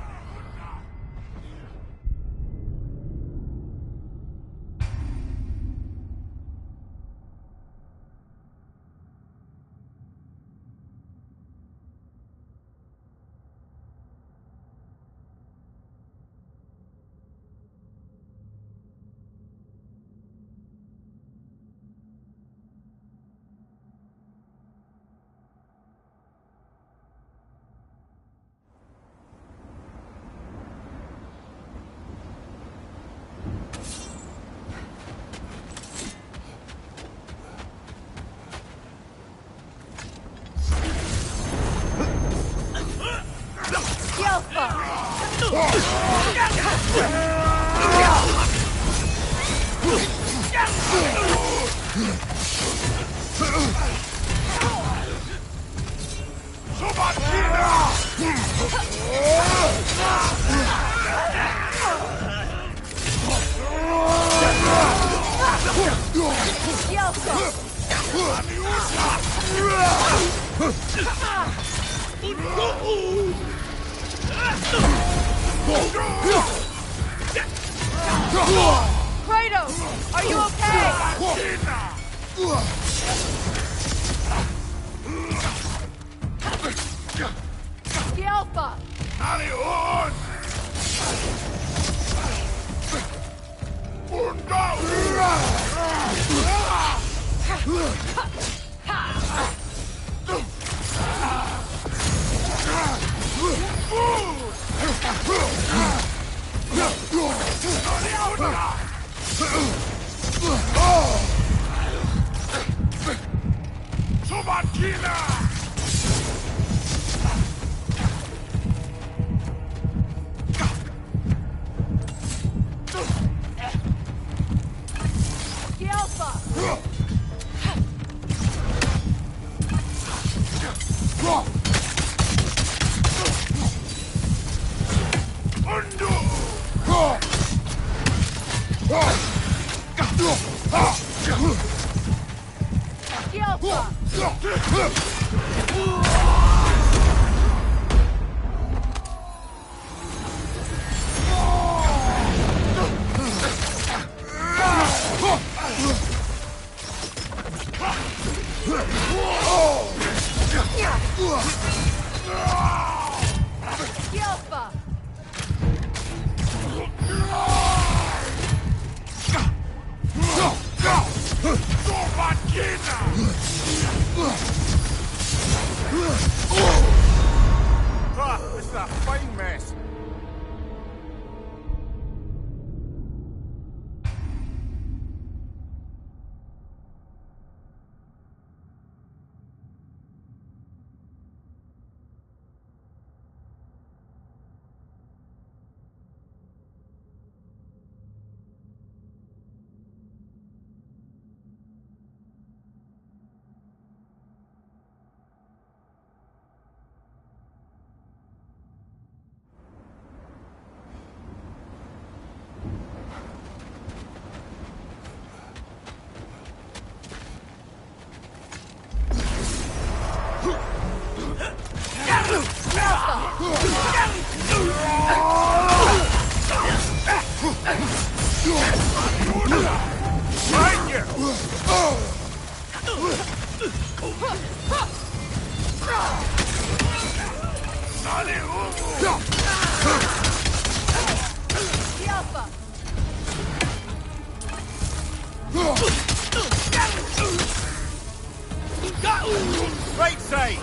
Kratos, are you okay? The Alpha! Right side!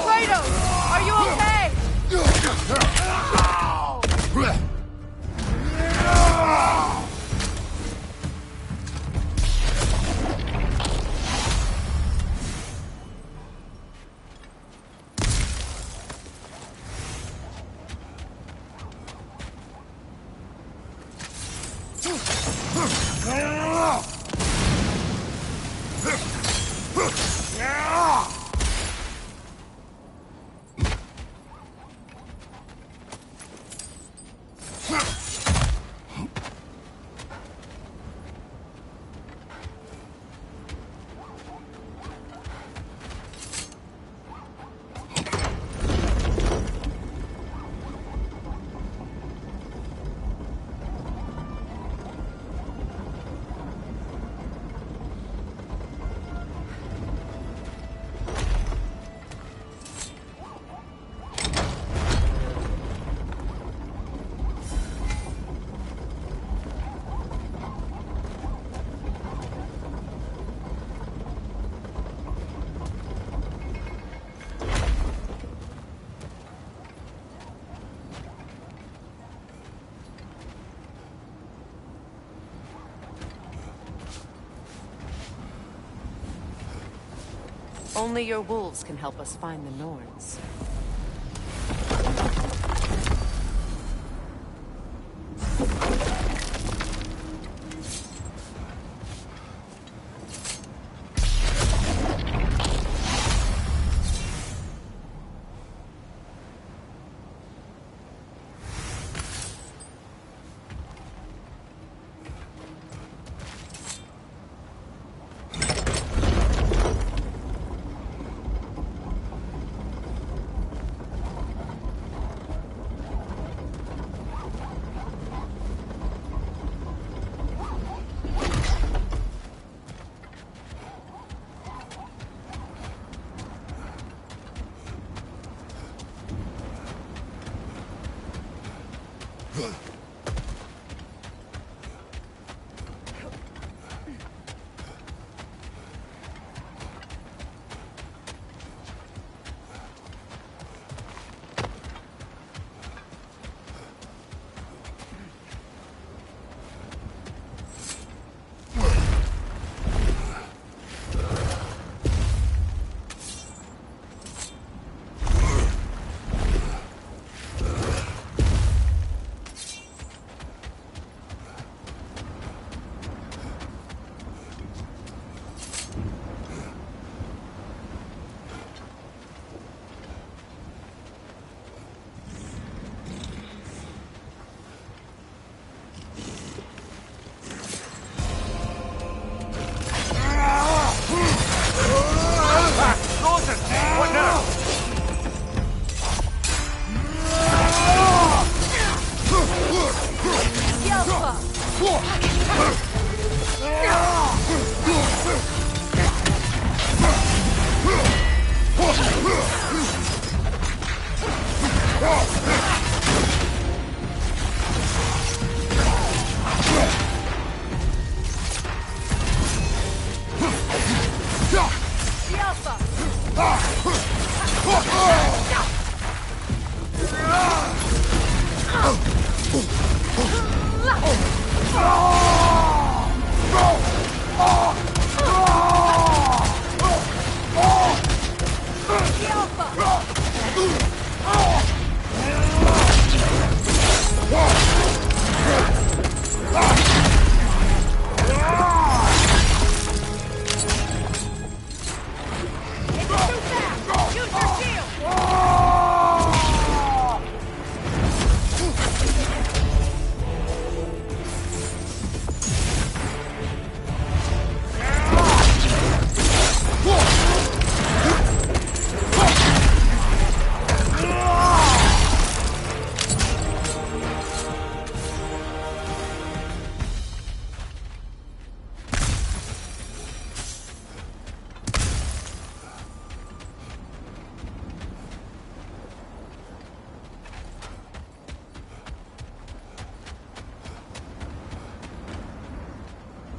Kratos, are you okay? Only your wolves can help us find the Norns.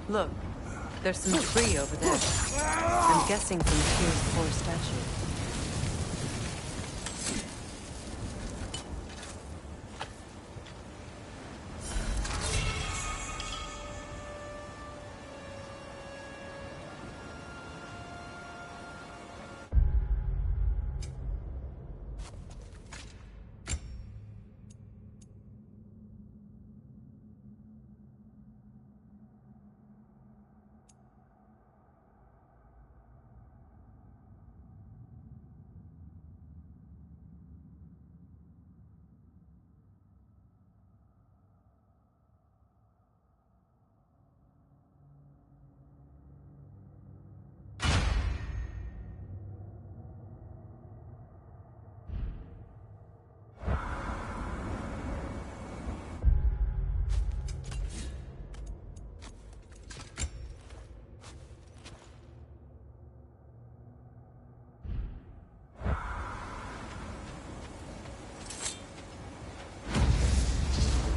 Look, there's some tree over there. I'm guessing from Tyr's poor statue.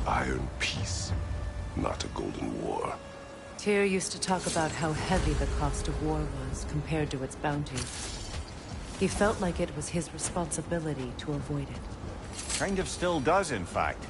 Iron peace, not a golden war. Tyr used to talk about how heavy the cost of war was compared to its bounty. He felt like it was his responsibility to avoid it. Kind of still does, in fact.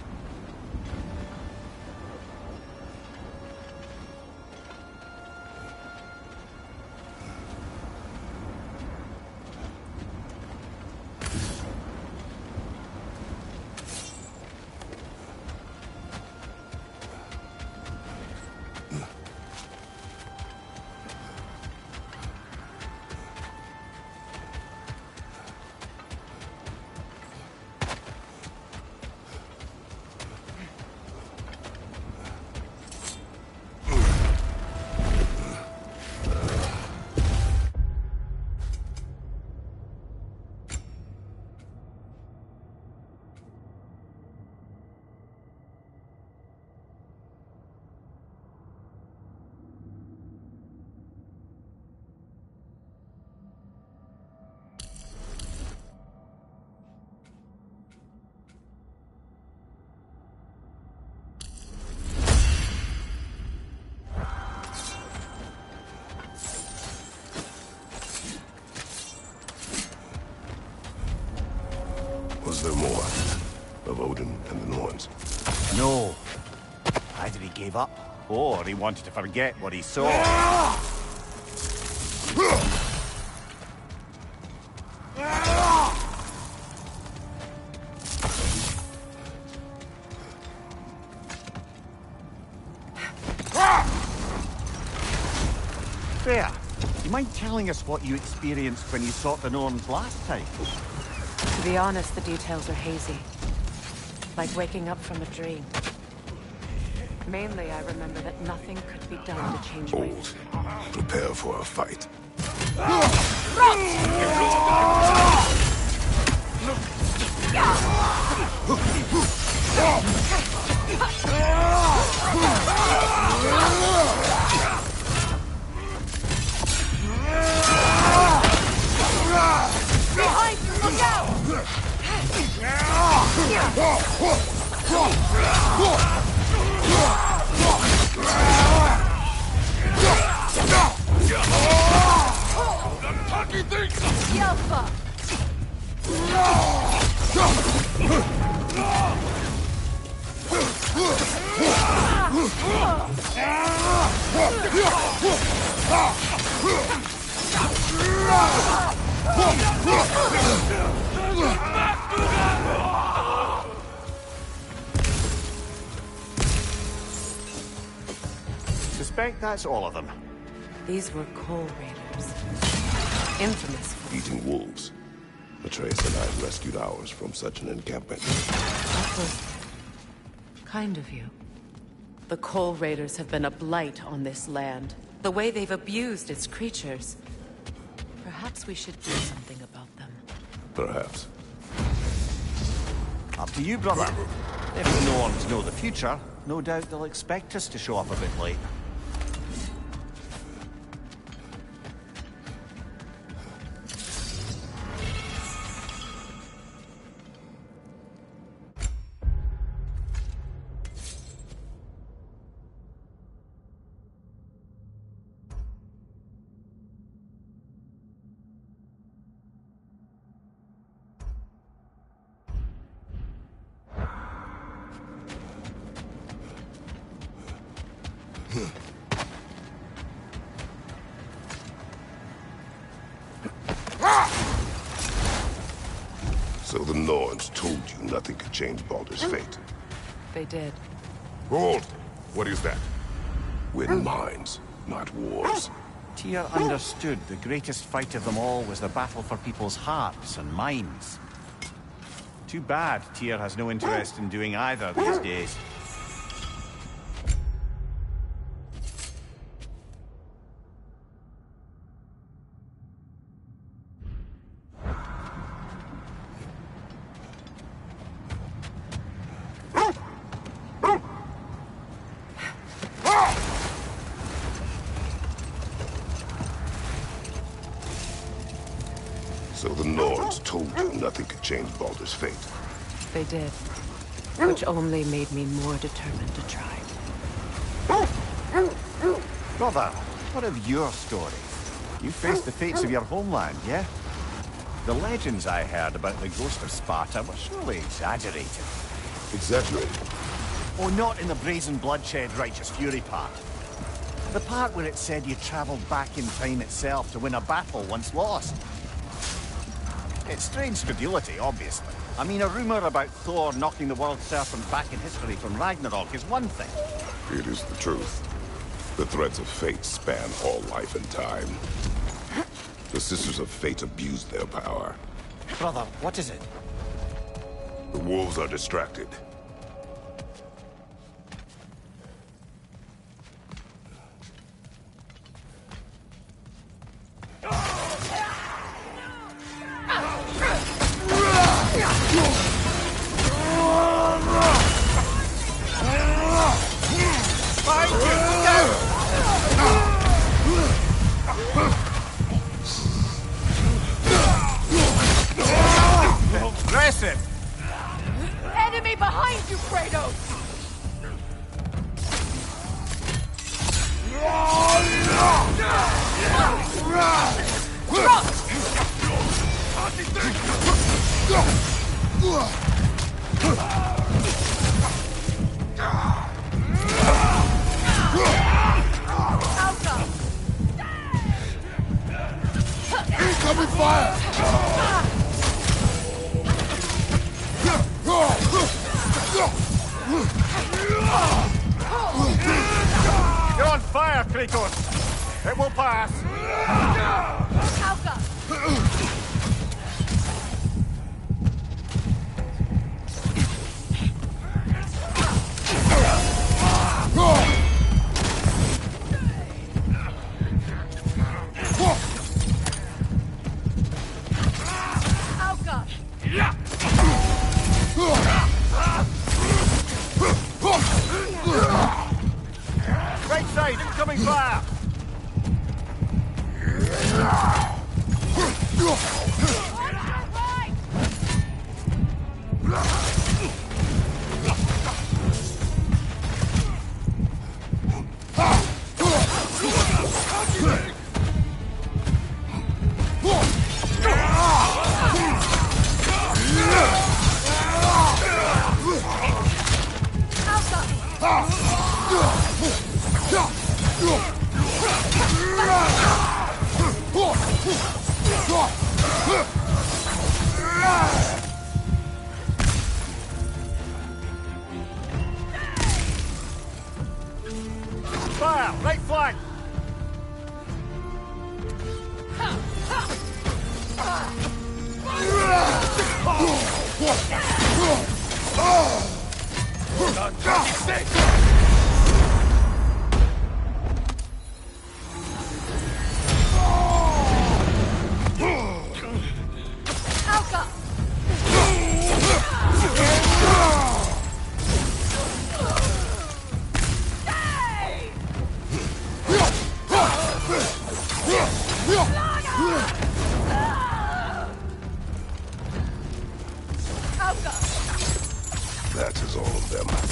Was there more of Odin and the Norns? No. Either he gave up, or he wanted to forget what he saw. There. You mind telling us what you experienced when you sought the Norns last time? To be honest, the details are hazy. Like waking up from a dream. Mainly, I remember that nothing could be done to change my... Old. Prepare for a fight. fucking think so? Yelpa! Suspect that's all of them. These were coal raiders. Infamous. Eating wolves. Atreus and I rescued ours from such an encampment. That was kind of you. The coal raiders have been a blight on this land. The way they've abused its creatures. Perhaps we should do something about them. Perhaps. Up to you, brother. If the Norns know the future, no doubt they'll expect us to show up a bit late. So the Norns told you nothing could change Baldur's fate. They did. Hold! What is that? Win minds, not wars. Tyr understood the greatest fight of them all was the battle for people's hearts and minds. Too bad Tyr has no interest in doing either these days. So the Norns told you nothing could change Baldur's fate. They did. Which only made me more determined to try. Brother, what of your story? You faced the fates of your homeland, yeah? The legends I heard about the ghost of Sparta were surely exaggerated. Exaggerated? Oh, not in the brazen bloodshed righteous fury part. The part where it said you traveled back in time itself to win a battle once lost. It's strange credulity, obviously. I mean, a rumor about Thor knocking the world serpent back in history from Ragnarok is one thing. It is the truth. The threads of fate span all life and time. The Sisters of Fate abused their power. Brother, what is it? The wolves are distracted. Impressive! Enemy behind you, Kratos! Incoming fire! You're on fire, Kratos! It will pass! Right side, incoming fire! Fire! Right flank! That is all of them.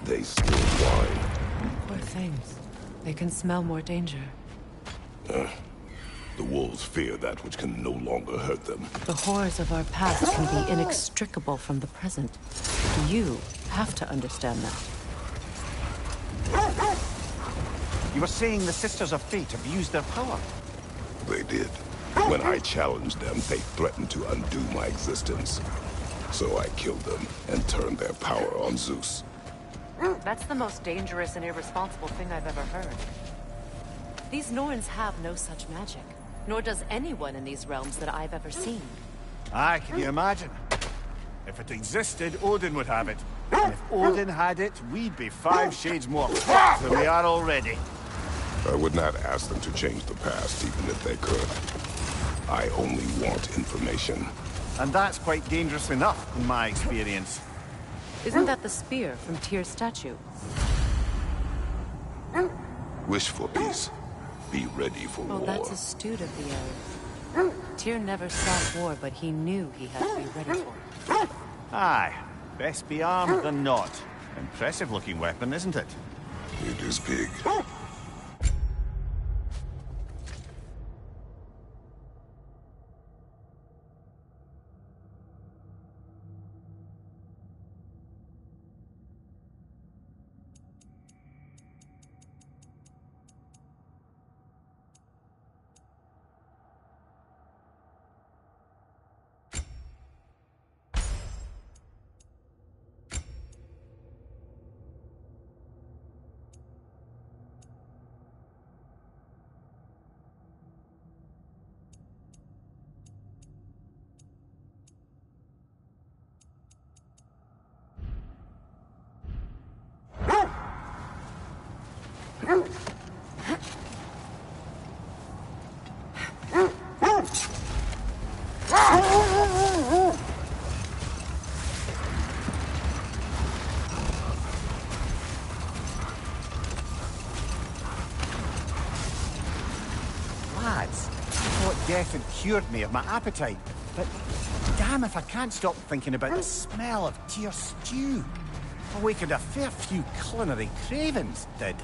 They still whine. Poor things. They can smell more danger. The wolves fear that which can no longer hurt them. The horrors of our past can be inextricable from the present. You have to understand that. You were saying the Sisters of Fate abused their power? They did. When I challenged them, they threatened to undo my existence. So I killed them and turned their power on Zeus. That's the most dangerous and irresponsible thing I've ever heard. These Norns have no such magic, nor does anyone in these realms that I've ever seen. Aye, can you imagine? If it existed, Odin would have it. And if Odin had it, we'd be 5 shades more fucked than we are already. I would not ask them to change the past, even if they could. I only want information. And that's quite dangerous enough, in my experience. Isn't that the spear from Tyr's statue? Wish for peace. Be ready for war. Oh, that's astute of the elves. Tyr never sought war, but he knew he had to be ready for it. Aye. Best be armed than not. Impressive-looking weapon, isn't it? It is big. Lads, I thought death had cured me of my appetite, but damn if I can't stop thinking about the smell of tear stew. Awakened a fair few culinary cravings, did.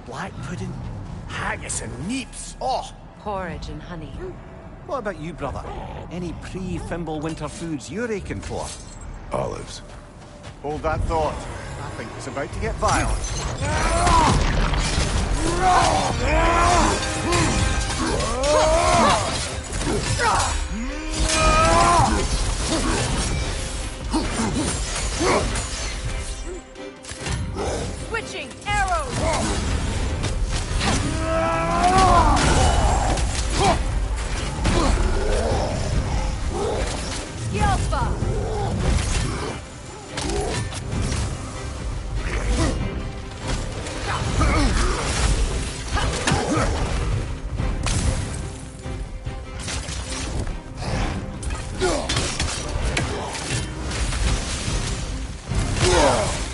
Black pudding, haggis and neeps, oh! Porridge and honey. What about you, brother? Any pre-Fimble winter foods you're aching for? Olives. Hold that thought. I think it's about to get violent. Switching arrows! Yelpa!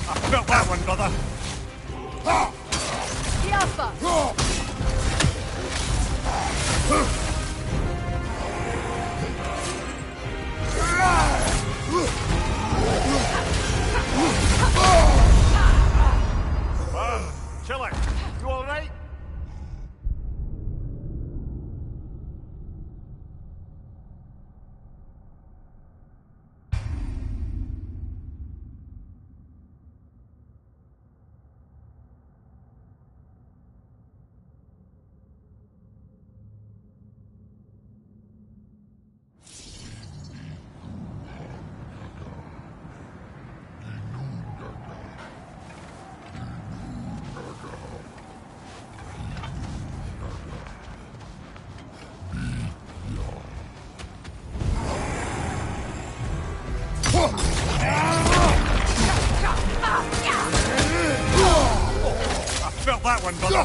I felt that one, brother. Yelpa! Chiller, you all right? I felt that one, brother.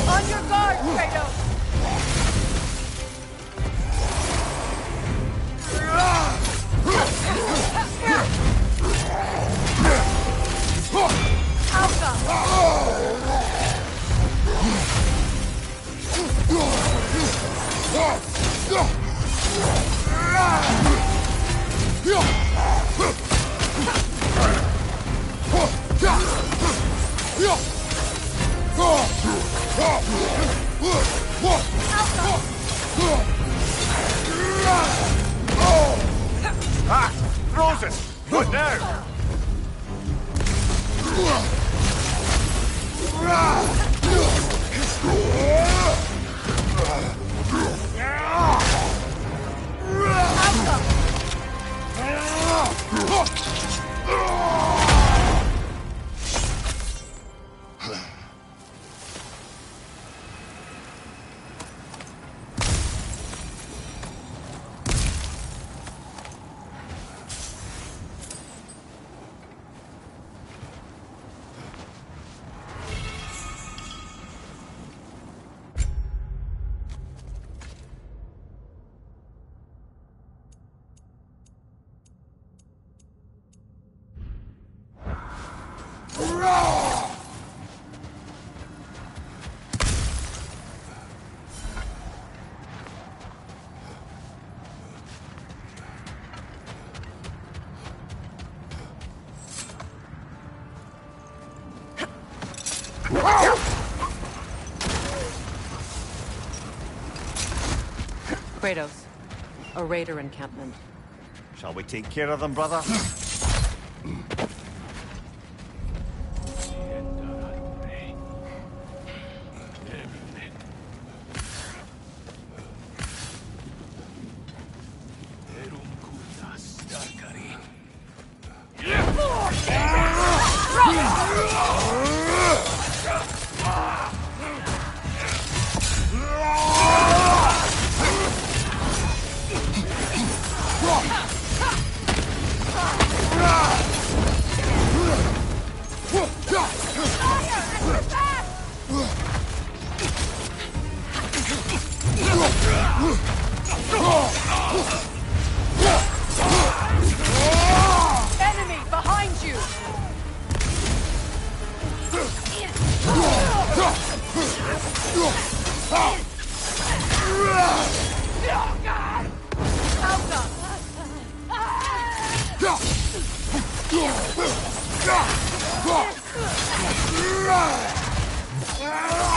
On your guard, Kratos! frozen! What now? Kratos, a raider encampment. Shall we take care of them, brother? Enemy behind you!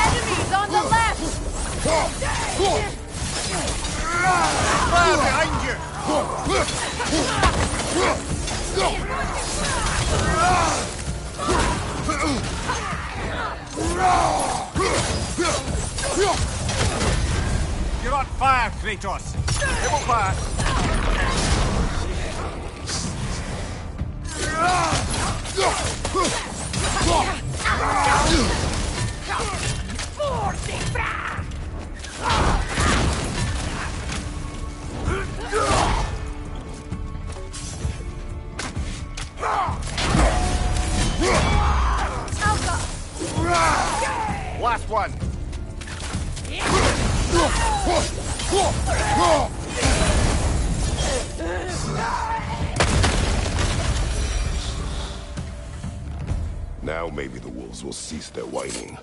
Enemies on the left! Fire behind you! You're on fire, Kratos! It will pass! Last one! Now maybe the wolves will cease their whining.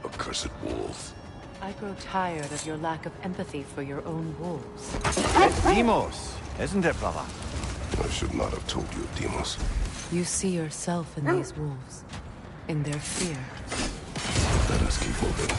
Accursed wolves. I grow tired of your lack of empathy for your own wolves. It's Deimos, isn't it, brother? I should not have told you, Deimos. You see yourself in these wolves, in their fear. Let us keep moving.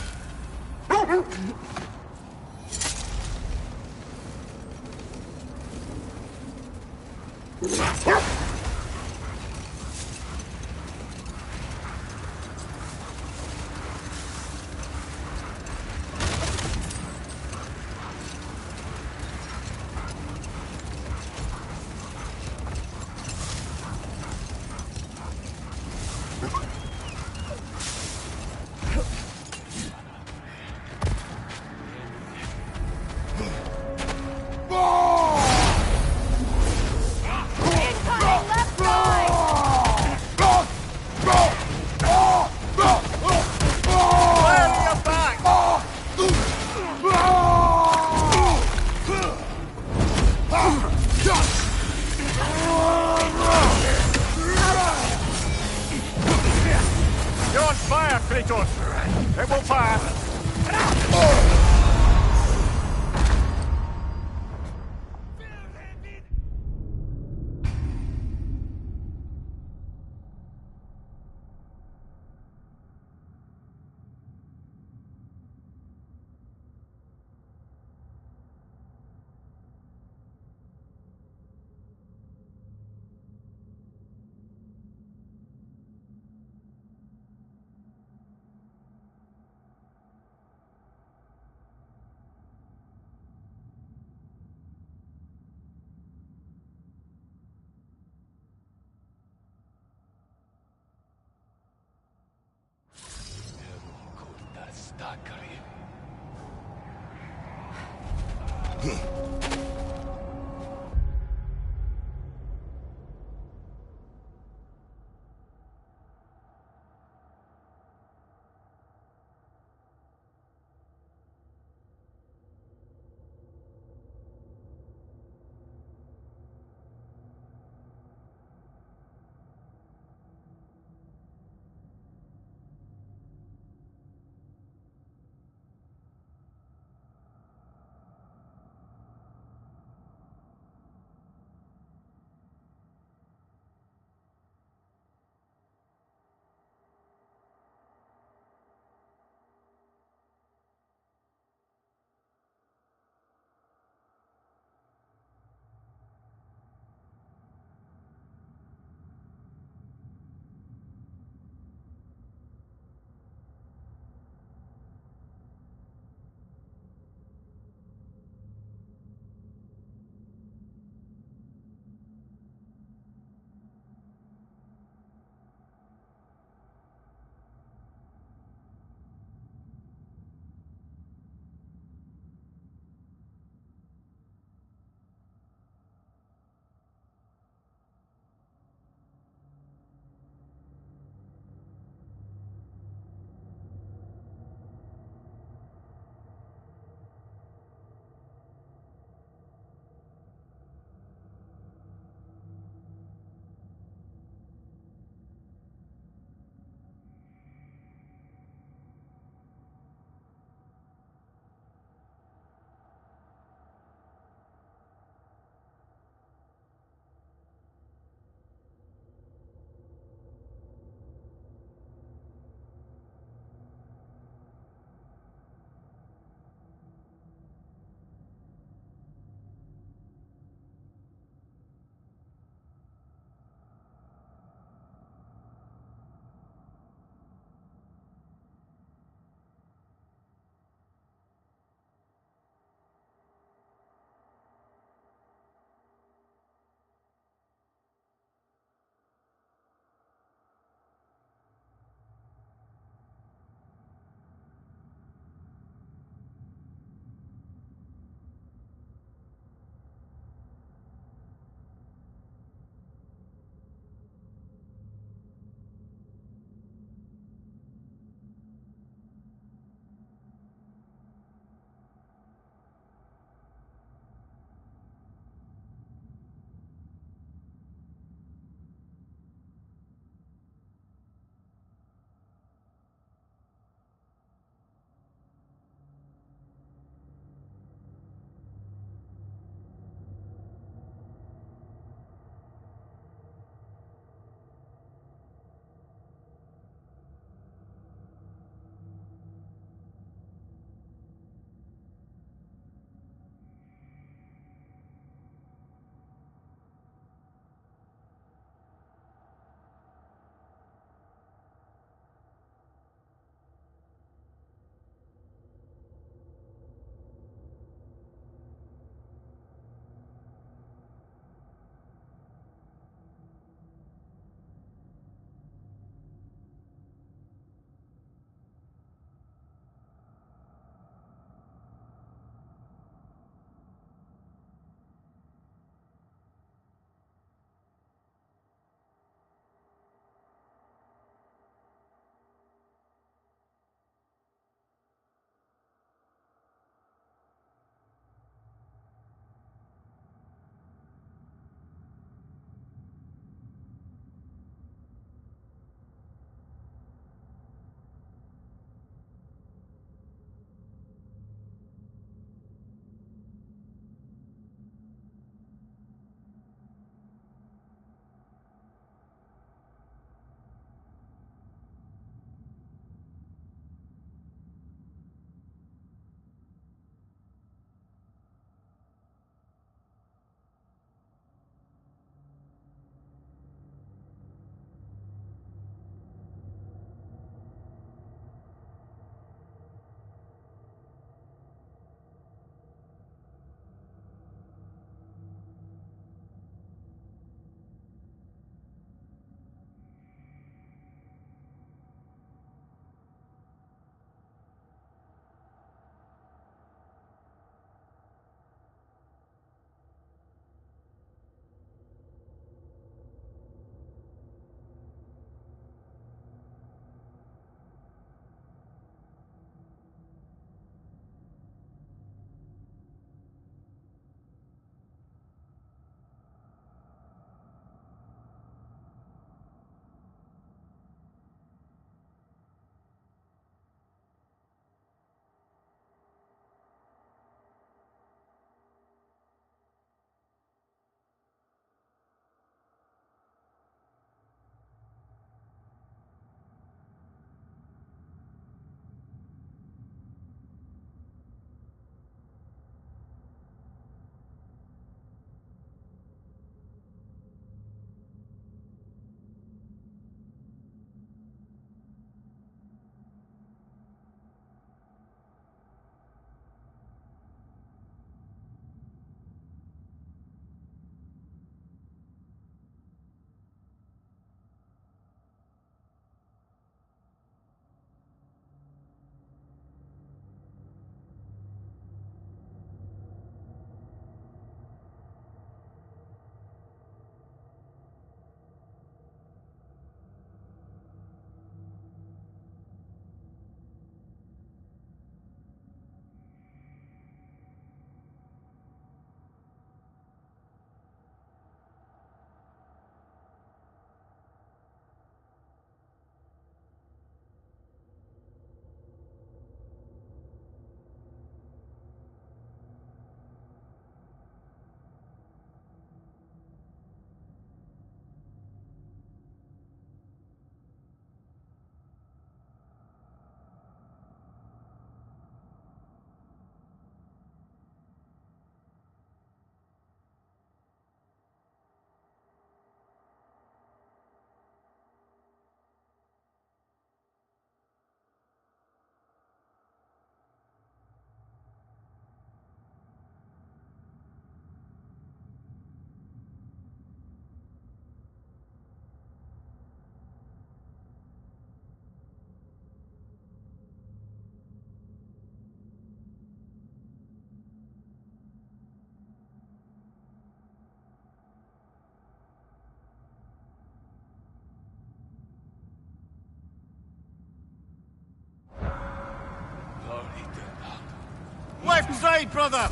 Left side, brother!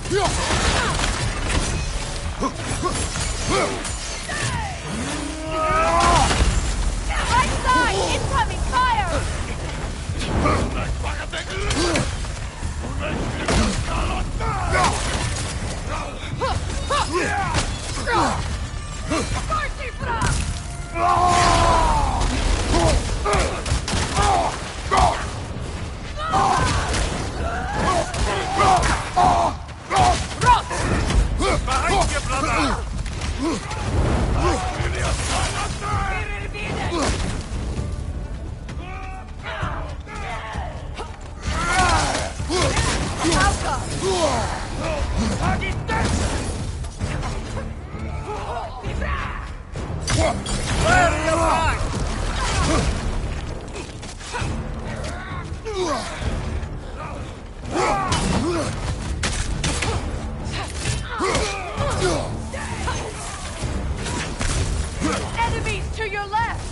Right side! Incoming fire! Behind you, brother! Enemies to your left!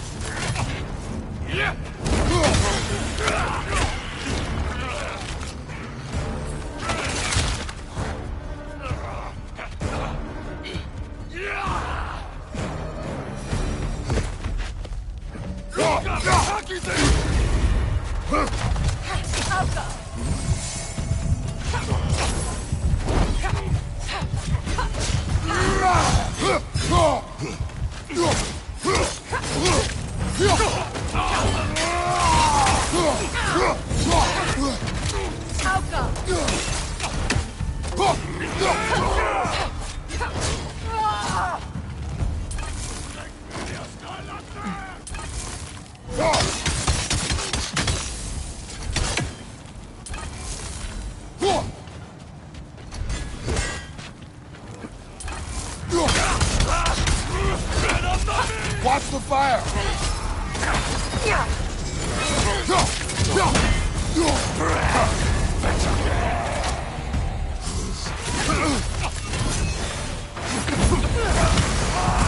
Watch the fire!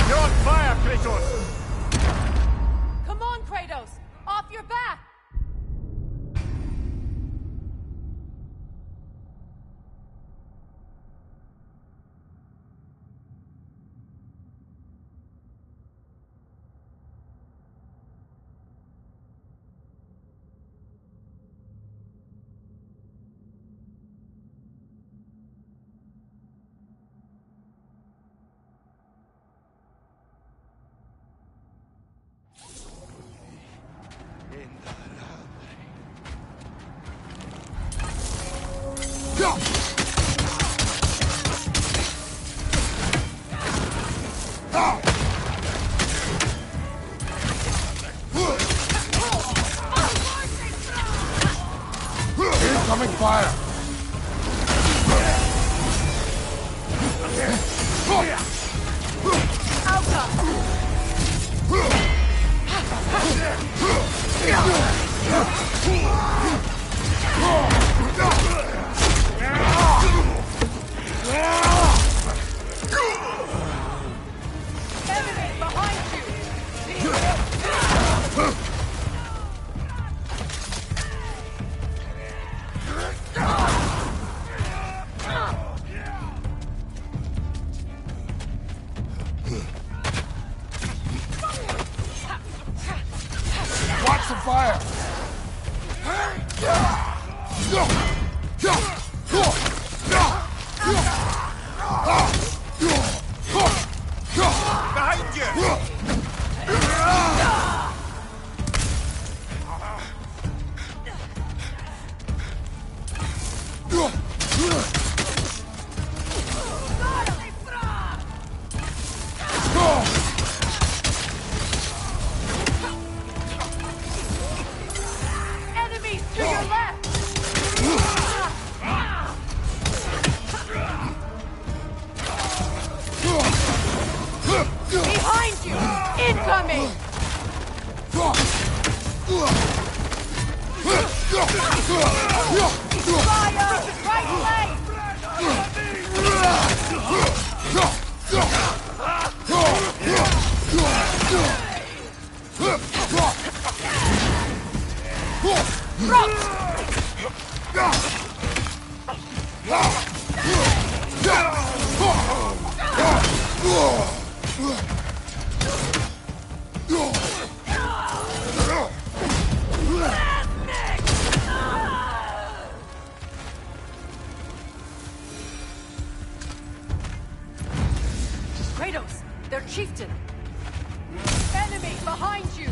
You're on fire, Kratos! Come on, Kratos! Off your back! Incoming fire! Enemy behind you! Watch the fire! Kratos, their chieftain! Enemy behind you!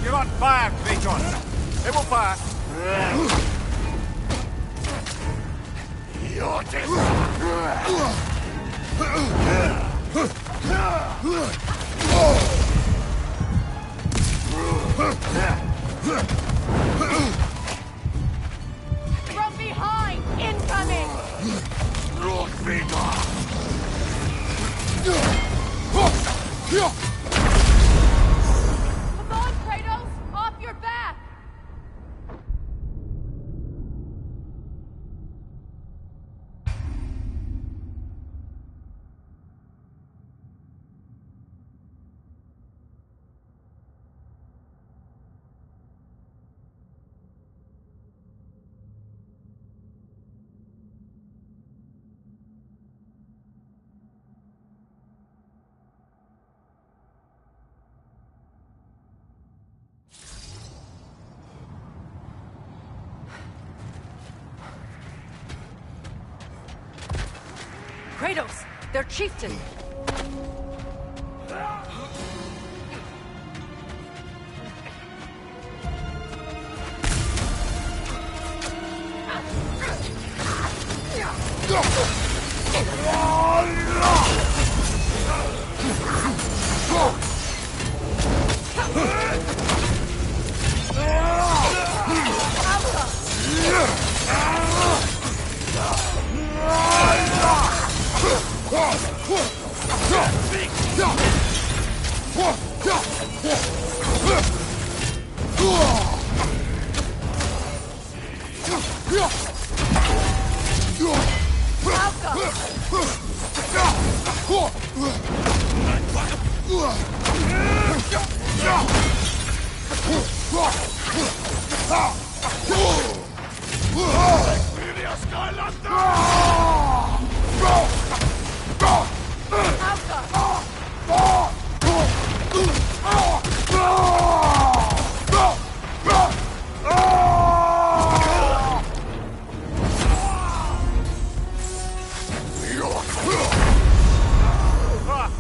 You're on fire, Kratos. It will pass. From behind! Incoming! Come on, Kratos! Off your back! Kratos, their chieftain!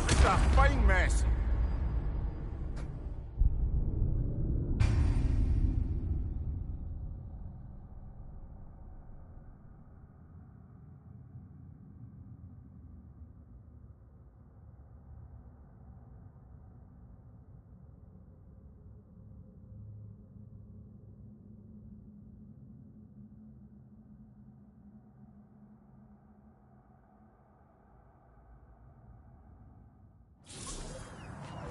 It's a fine mess.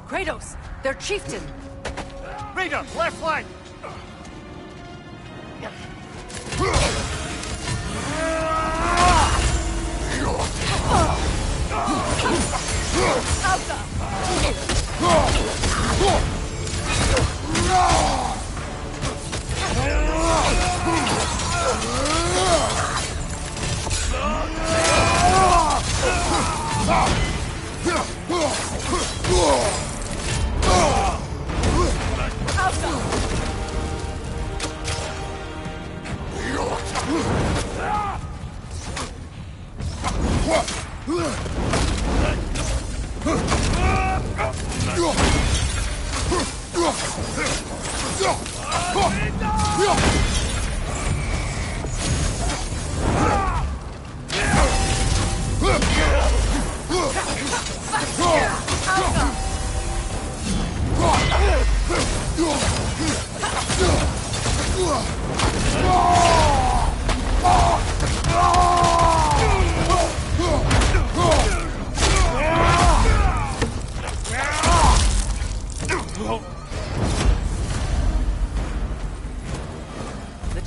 Kratos, their chieftain! Raider, left flank!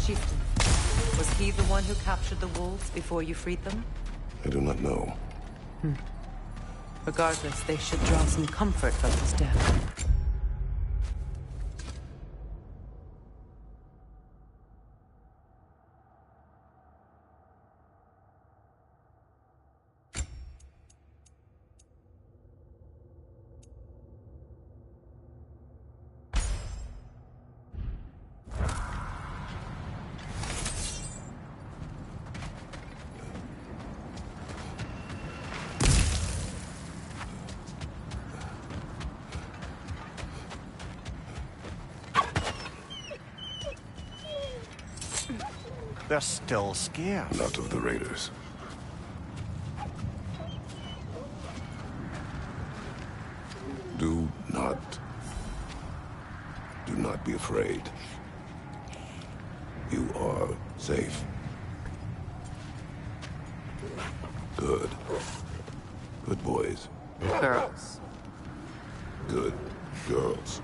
chieftain? Was he the one who captured the wolves before you freed them? I do not know. Regardless, they should draw some comfort from his death. They're still scared. Not of the raiders. Do not be afraid. You are safe. Good. Good boys. Girls. Good girls.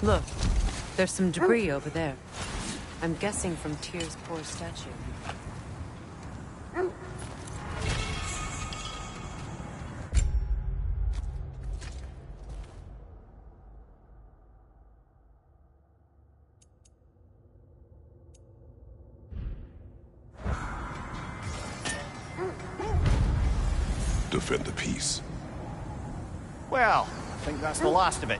Look, there's some debris over there. I'm guessing from Tyr's poor statue. Defend the peace. Well, I think that's the last of it.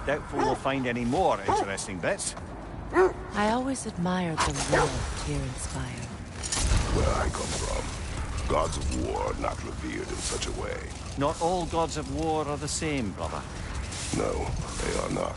Doubtful we'll find any more interesting bits. I always admired the love Tyr inspired. Where I come from, gods of war are not revered in such a way. Not all gods of war are the same, brother. No, they are not.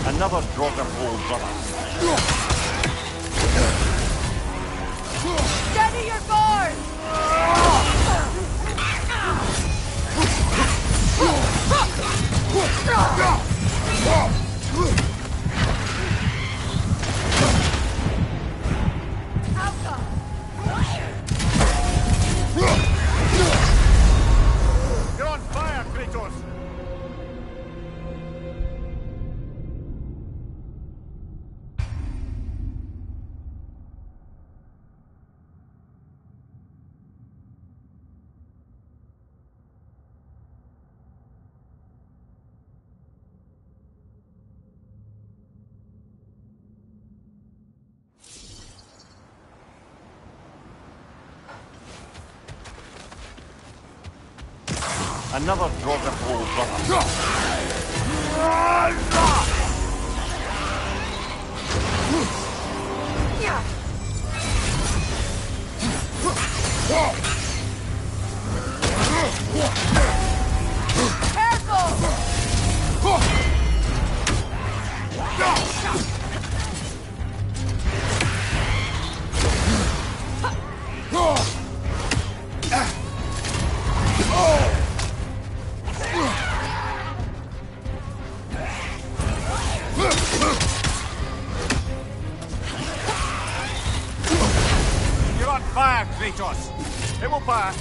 Another drop of old brother. Steady your guard! You're on fire, Kratos! Another drop of old brother. You're on fire, Kratos! It will pass!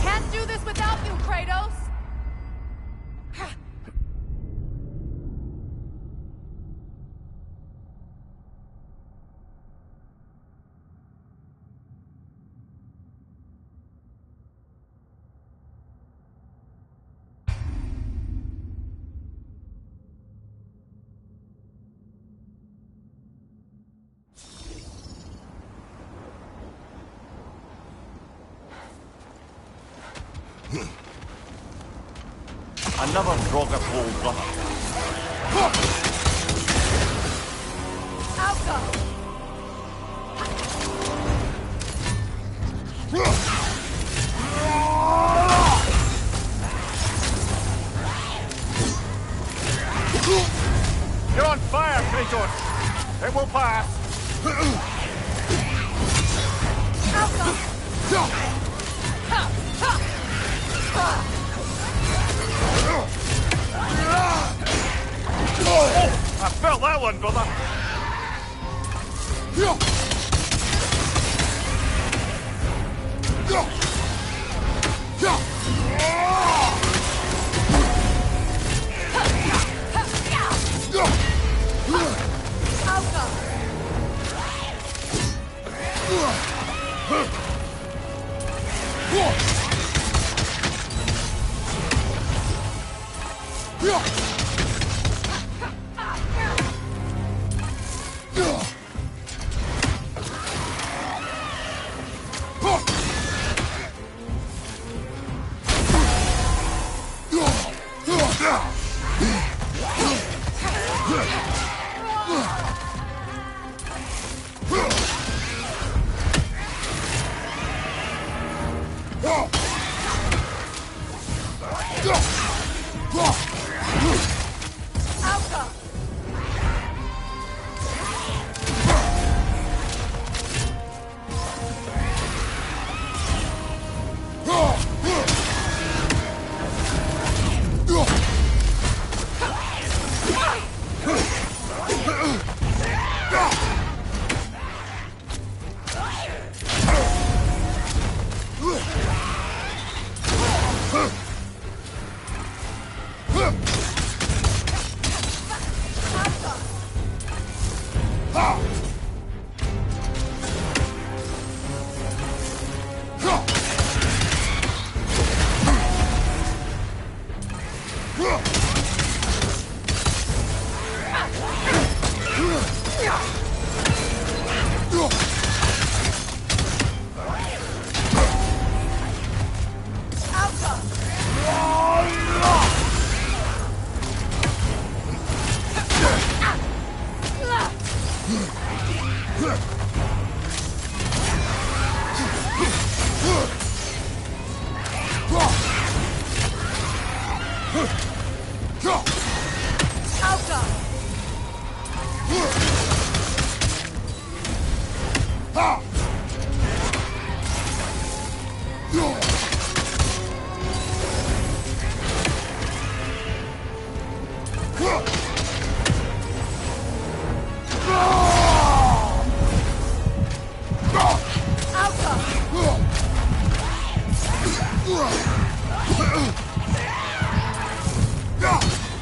Can't do this without you, Kratos! Another Draugr hole, brother. Alka! You're on fire, Kratos! It will pass! I felt that one, brother!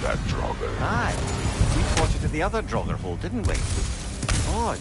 That Draugr. Aye. We fought it at the other Draugr hole, didn't we? Odd.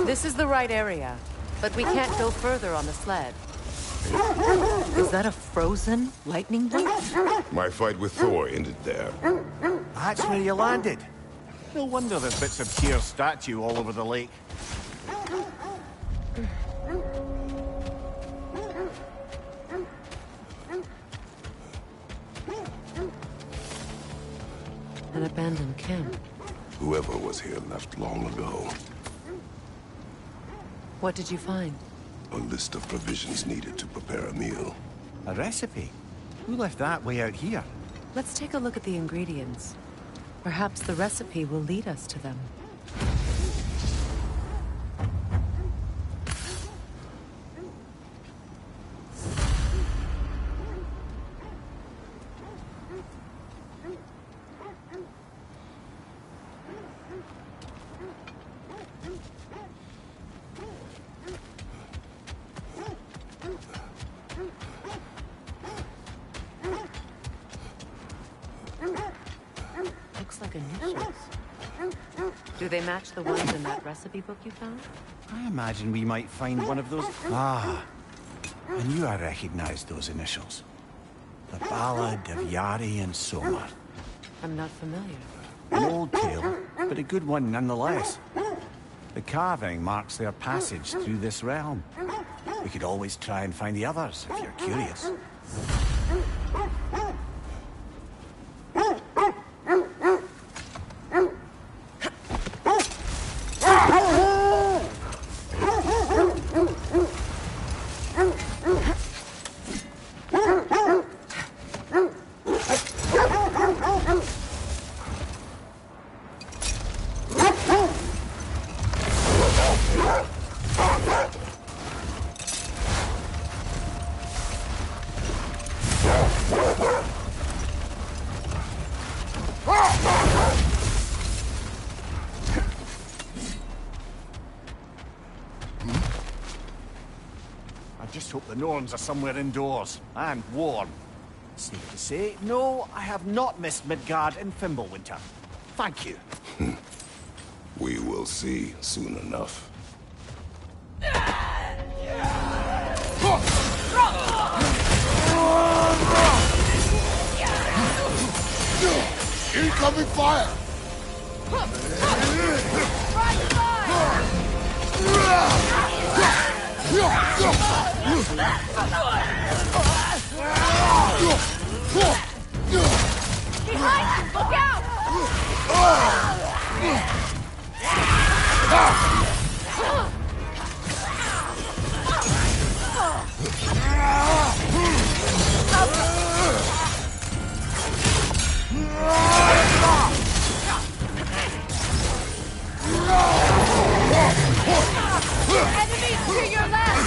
This is the right area, but we can't go further on the sled. Is that a frozen lightning bolt? My fight with Thor ended there. That's where you landed. No wonder there's bits of Tyr's statue all over the lake. An abandoned camp. Whoever was here left long ago. What did you find? A list of provisions needed to prepare a meal. A recipe? Who left that way out here? Let's take a look at the ingredients. Perhaps the recipe will lead us to them. Do they match the ones in that recipe book you found? I imagine we might find one of those... Ah, I knew I recognized those initials. The Ballad of Yari and Soma. I'm not familiar. An old tale, but a good one nonetheless. The carving marks their passage through this realm. We could always try and find the others, if you're curious. I just hope the Norns are somewhere indoors, and warm. Safe to say, no, I have not missed Midgard in Fimbulwinter. Thank you. We will see soon enough. Incoming fire! Behind you! Look out! Enemies to your left!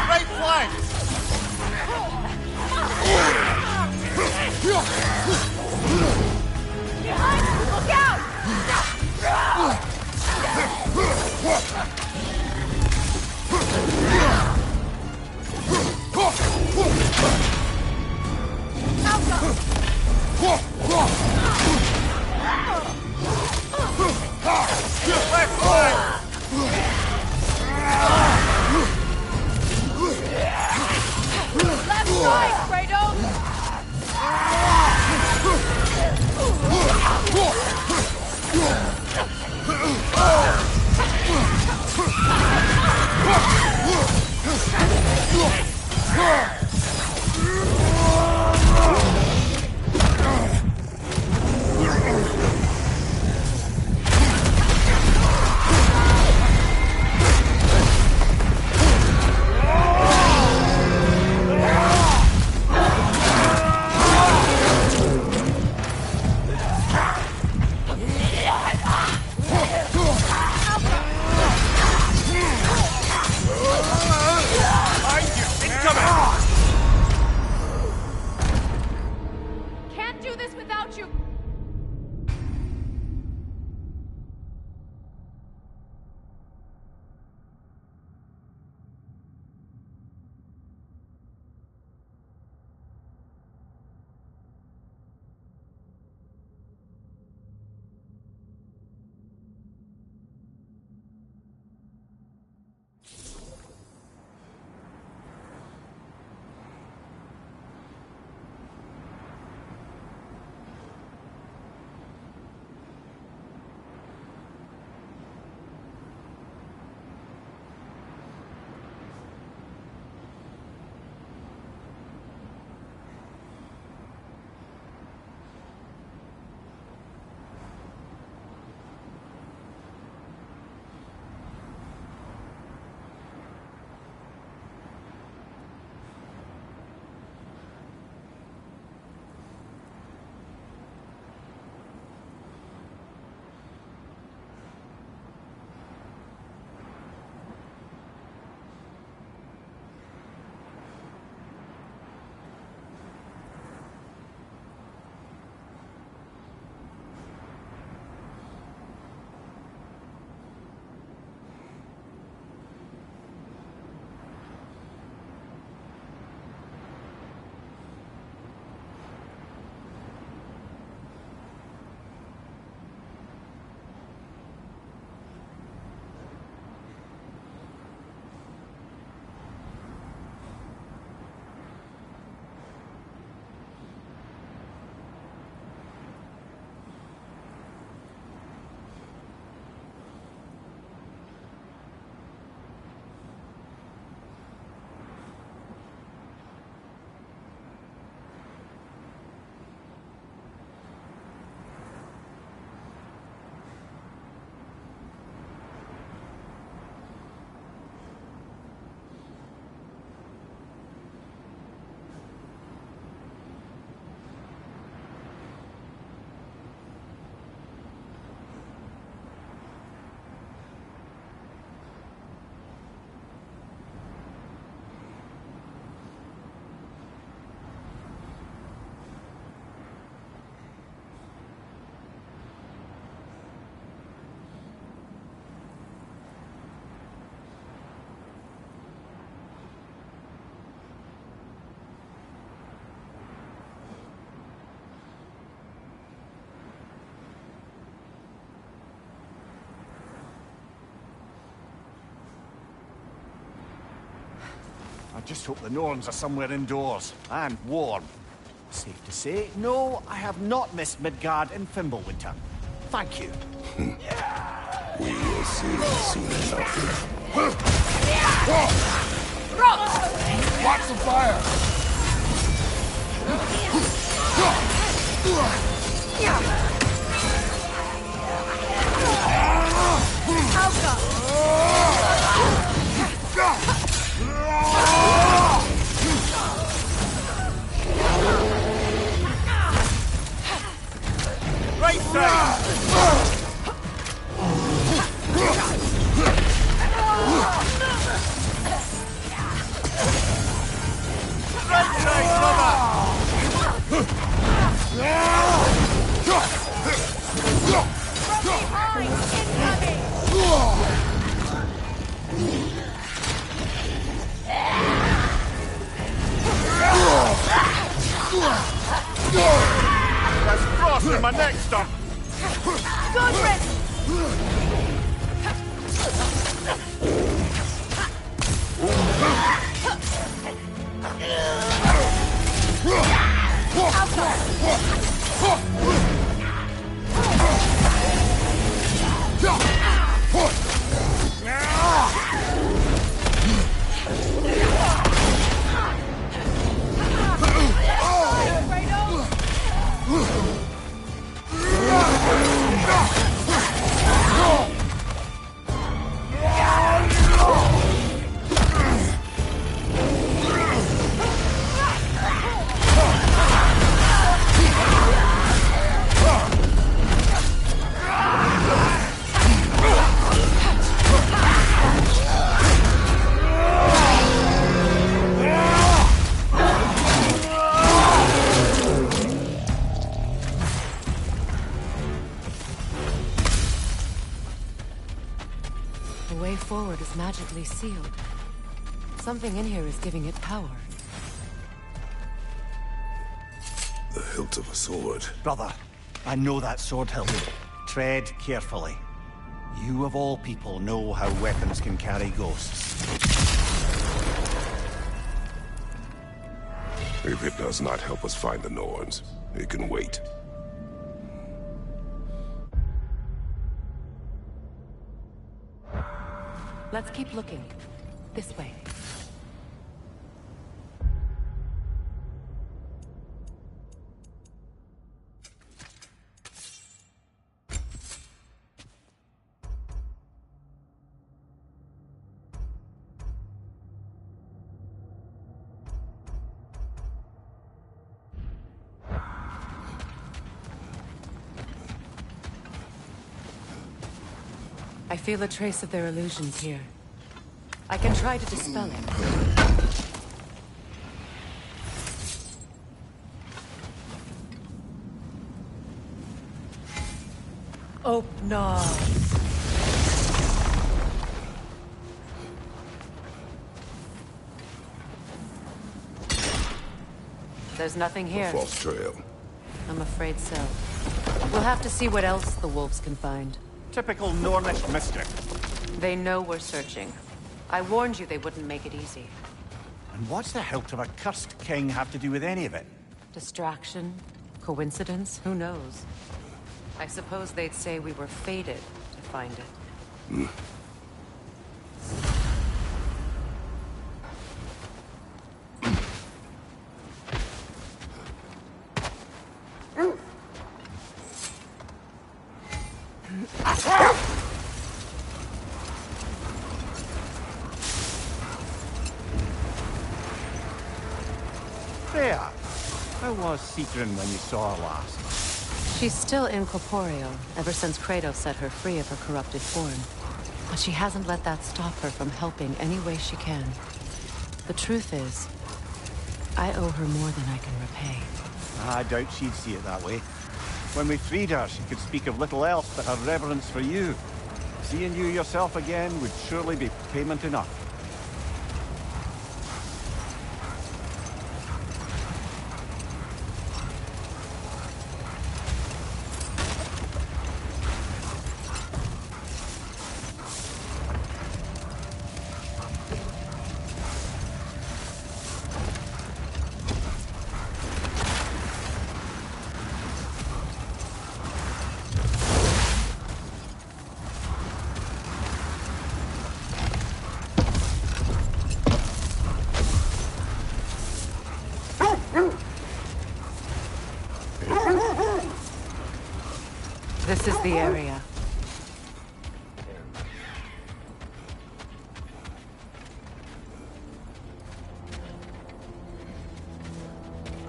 Right flank! I just hope the Norns are somewhere indoors, and warm. Safe to say, no, I have not missed Midgard in Fimbulwinter. Thank you. We will see soon enough. Watch the fire! Right side! Right side, brother! That's frost in my neck stuff. Good, Rick! The way forward is magically sealed. Something in here is giving it power. The hilt of a sword. Brother, I know that sword hilt. Tread carefully. You of all people know how weapons can carry ghosts. If it does not help us find the Norns, it can wait. Let's keep looking. This way. I feel a trace of their illusions here. I can try to dispel it. Open up. There's nothing here. A false trail. I'm afraid so. We'll have to see what else the wolves can find. Typical Nornish mischief. They know we're searching. I warned you they wouldn't make it easy. And what's the hilt of a cursed king have to do with any of it? Distraction? Coincidence? Who knows? I suppose they'd say we were fated to find it. There. How was Sigrun when you saw her last? She's still incorporeal, ever since Kratos set her free of her corrupted form. But she hasn't let that stop her from helping any way she can. The truth is, I owe her more than I can repay. I doubt she'd see it that way. When we freed her, she could speak of little else but her reverence for you. Seeing you yourself again would surely be payment enough. This is the area.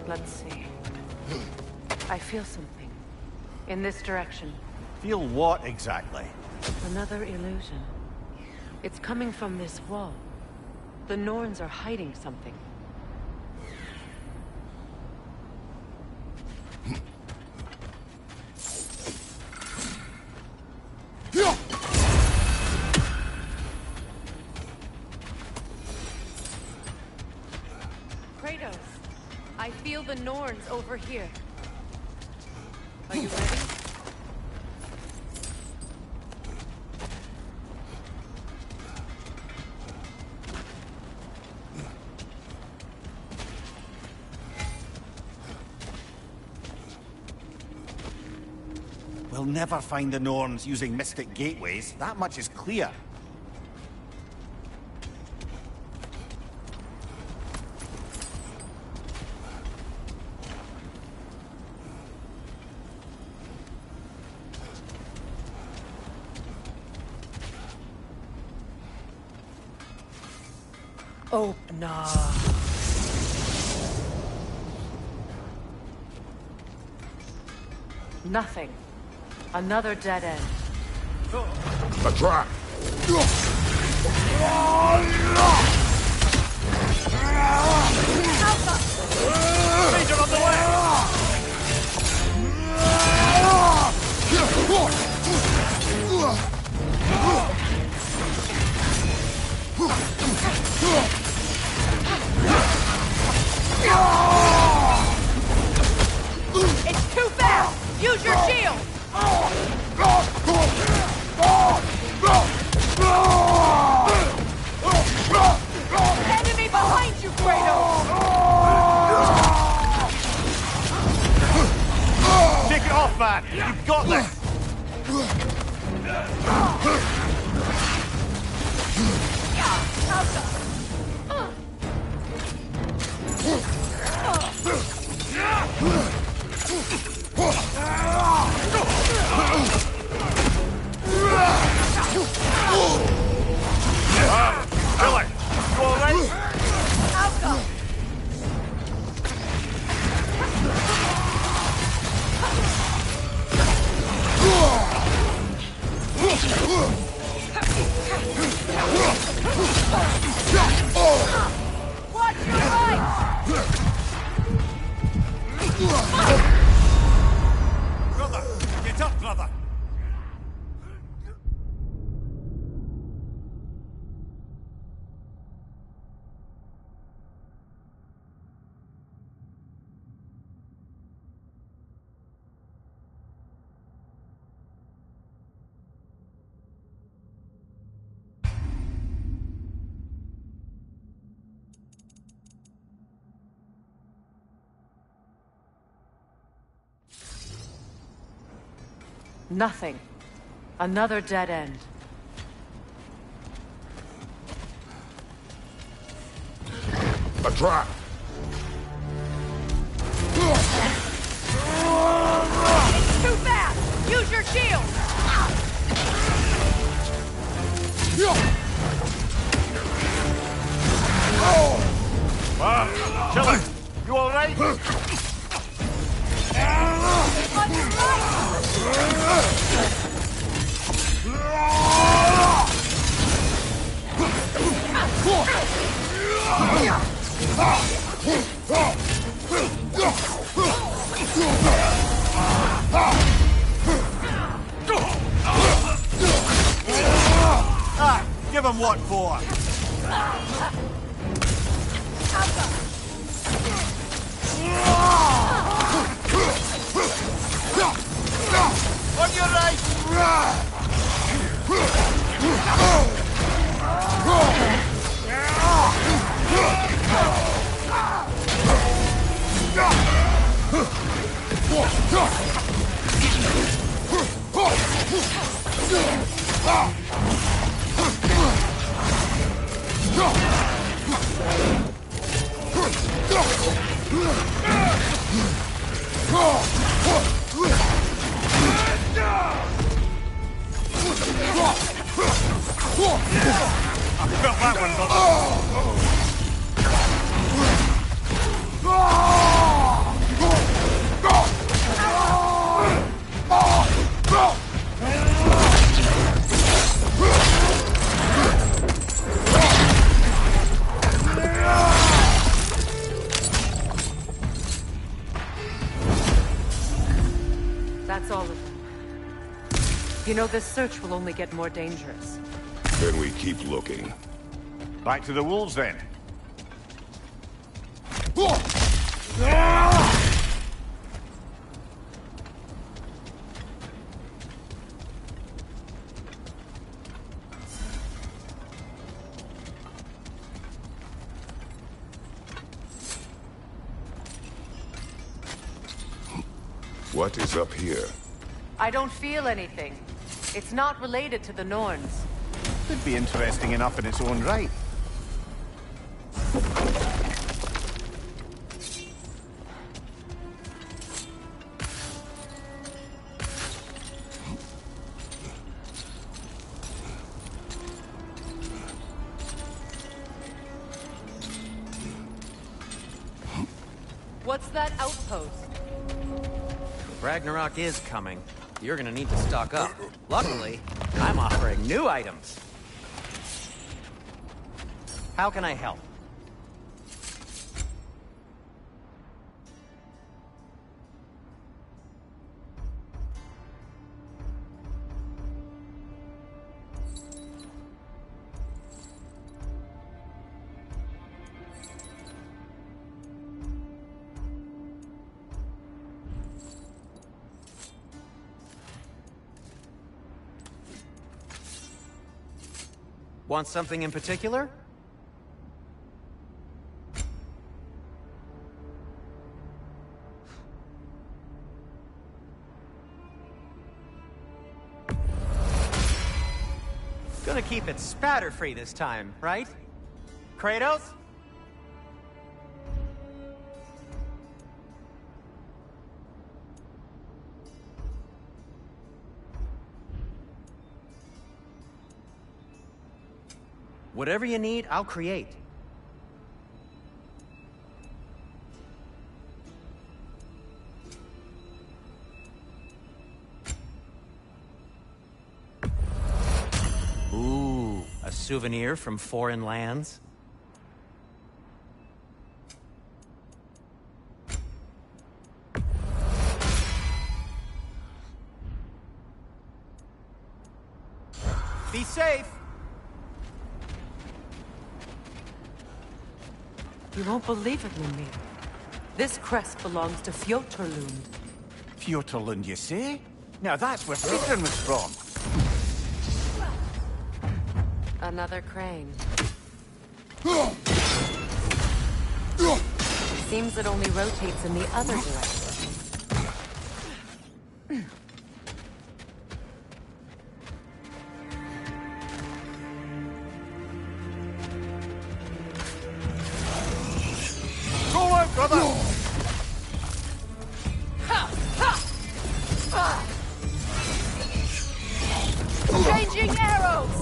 Let's see. I feel something. In this direction. Feel what, exactly? Another illusion. It's coming from this wall. The Norns are hiding something. Kratos, I feel the Norns over here. Are you ready? We'll never find the Norns using mystic gateways. That much is clear. Oh, nah. Nothing. Another dead end. A trap! Danger on the way! It's too fast! Use your shield! Enemy behind you, Kratos! Take it off, man! You've got this! Killer! You alright? Watch your right! Brother! Get up, brother! Nothing. Another dead end. A trap! It's too fast! Use your shield! Killer! You alright? On your right! Ah! Give him what for! On your right! Got that one, brother. That's all of them. You know, this search will only get more dangerous. Then we keep looking. Back to the wolves, then. What is up here? I don't feel anything. It's not related to the Norns. Could be interesting enough in its own right. What's that outpost? Ragnarok is coming. You're gonna need to stock up. Luckily, I'm offering new items. How can I help? Want something in particular? Gonna keep it spatter-free this time, right? Kratos? Whatever you need, I'll create. Ooh, a souvenir from foreign lands? Be safe! You won't believe it, Mimir. This crest belongs to Fjotorlund. Fjotorlund, you say? Now that's where Sigrun was from. Another crane. Seems it only rotates in the other direction. Go out, brother! Changing arrows!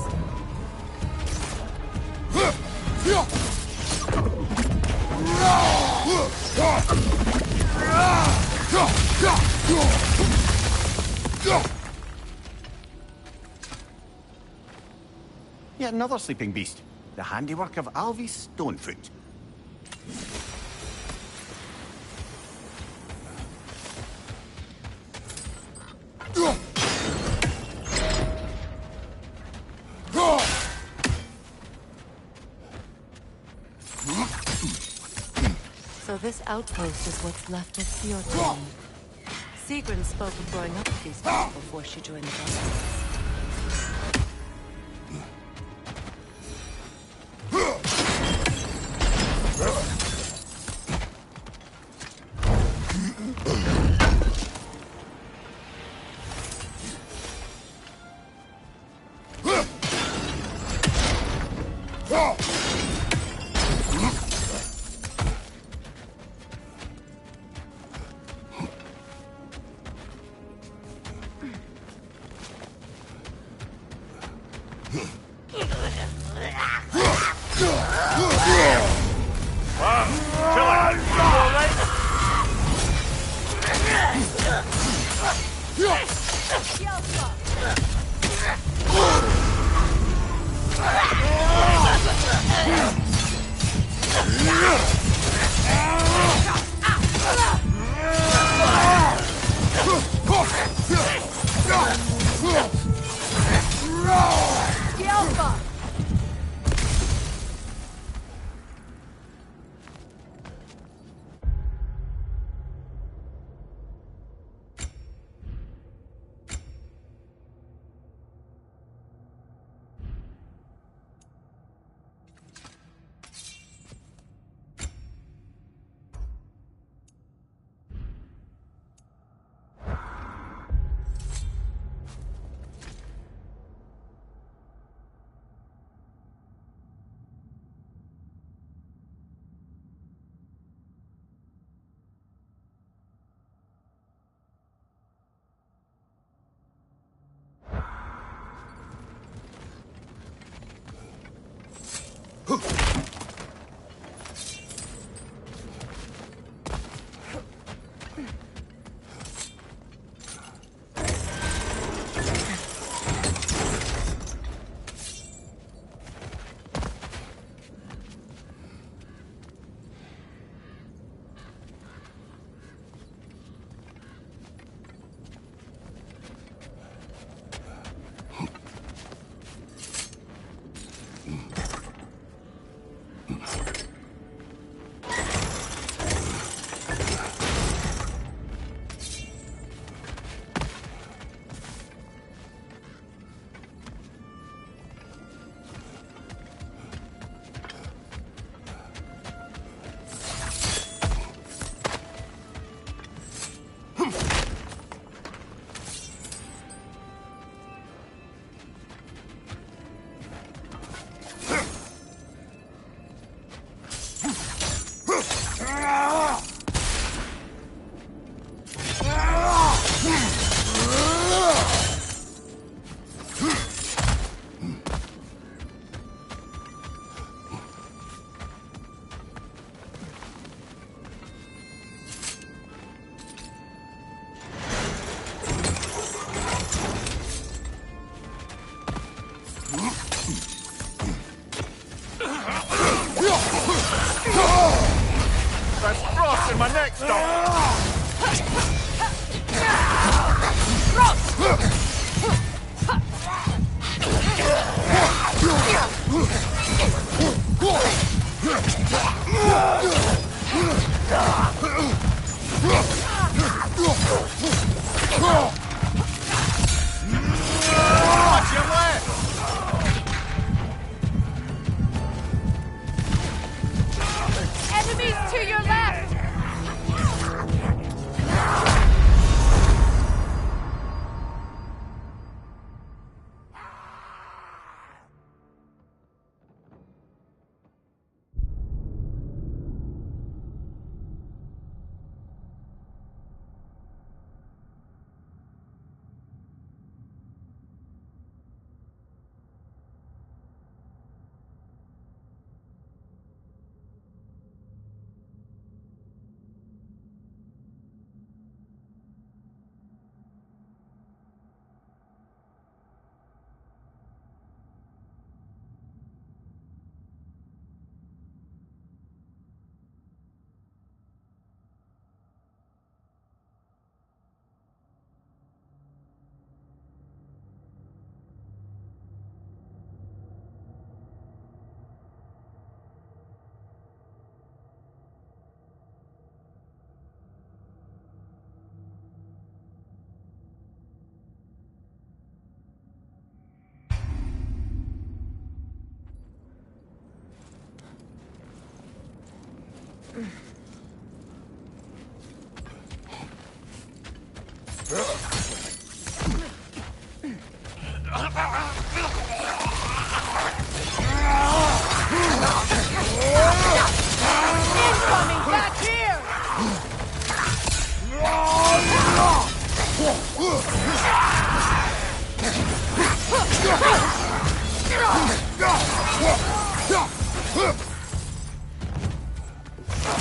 Yet another sleeping beast. The handiwork of Alvi Stonefoot. So this outpost is what's left of Fjordland. Sigrun spoke of growing up with these people before she joined the Gods.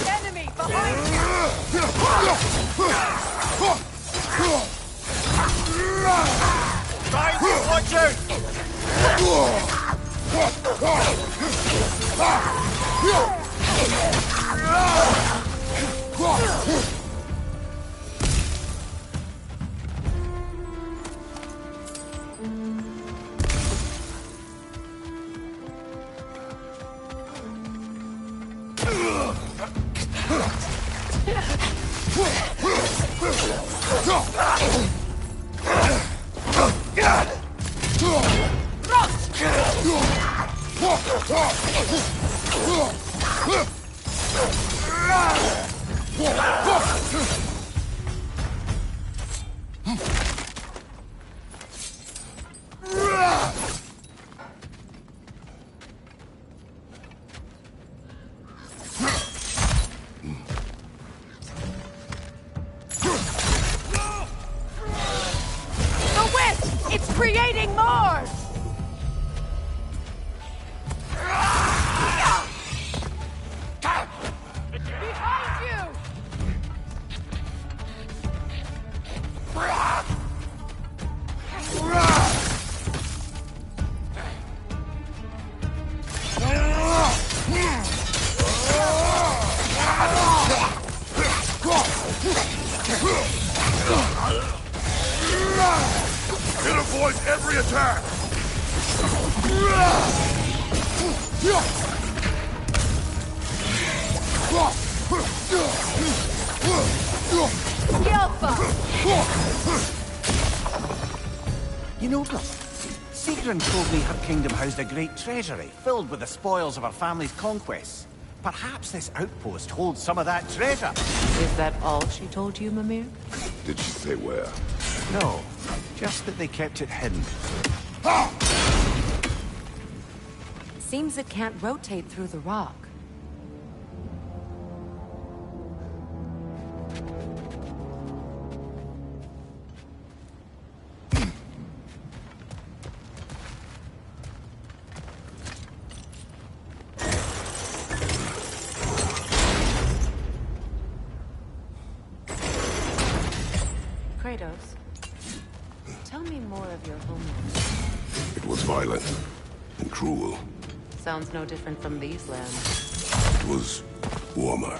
Enemy behind you! Time, watch out! The witch! It's creating more! Behind you! It avoids every attack! You know, look, Sigrun told me her kingdom housed a great treasury filled with the spoils of her family's conquests. Perhaps this outpost holds some of that treasure. Is that all she told you, Mimir? Did she say where? No, just that they kept it hidden. Seems it can't rotate through the rock. Kratos, tell me more of your homeland. It was violent and cruel. Sounds no different from these lands. It was warmer.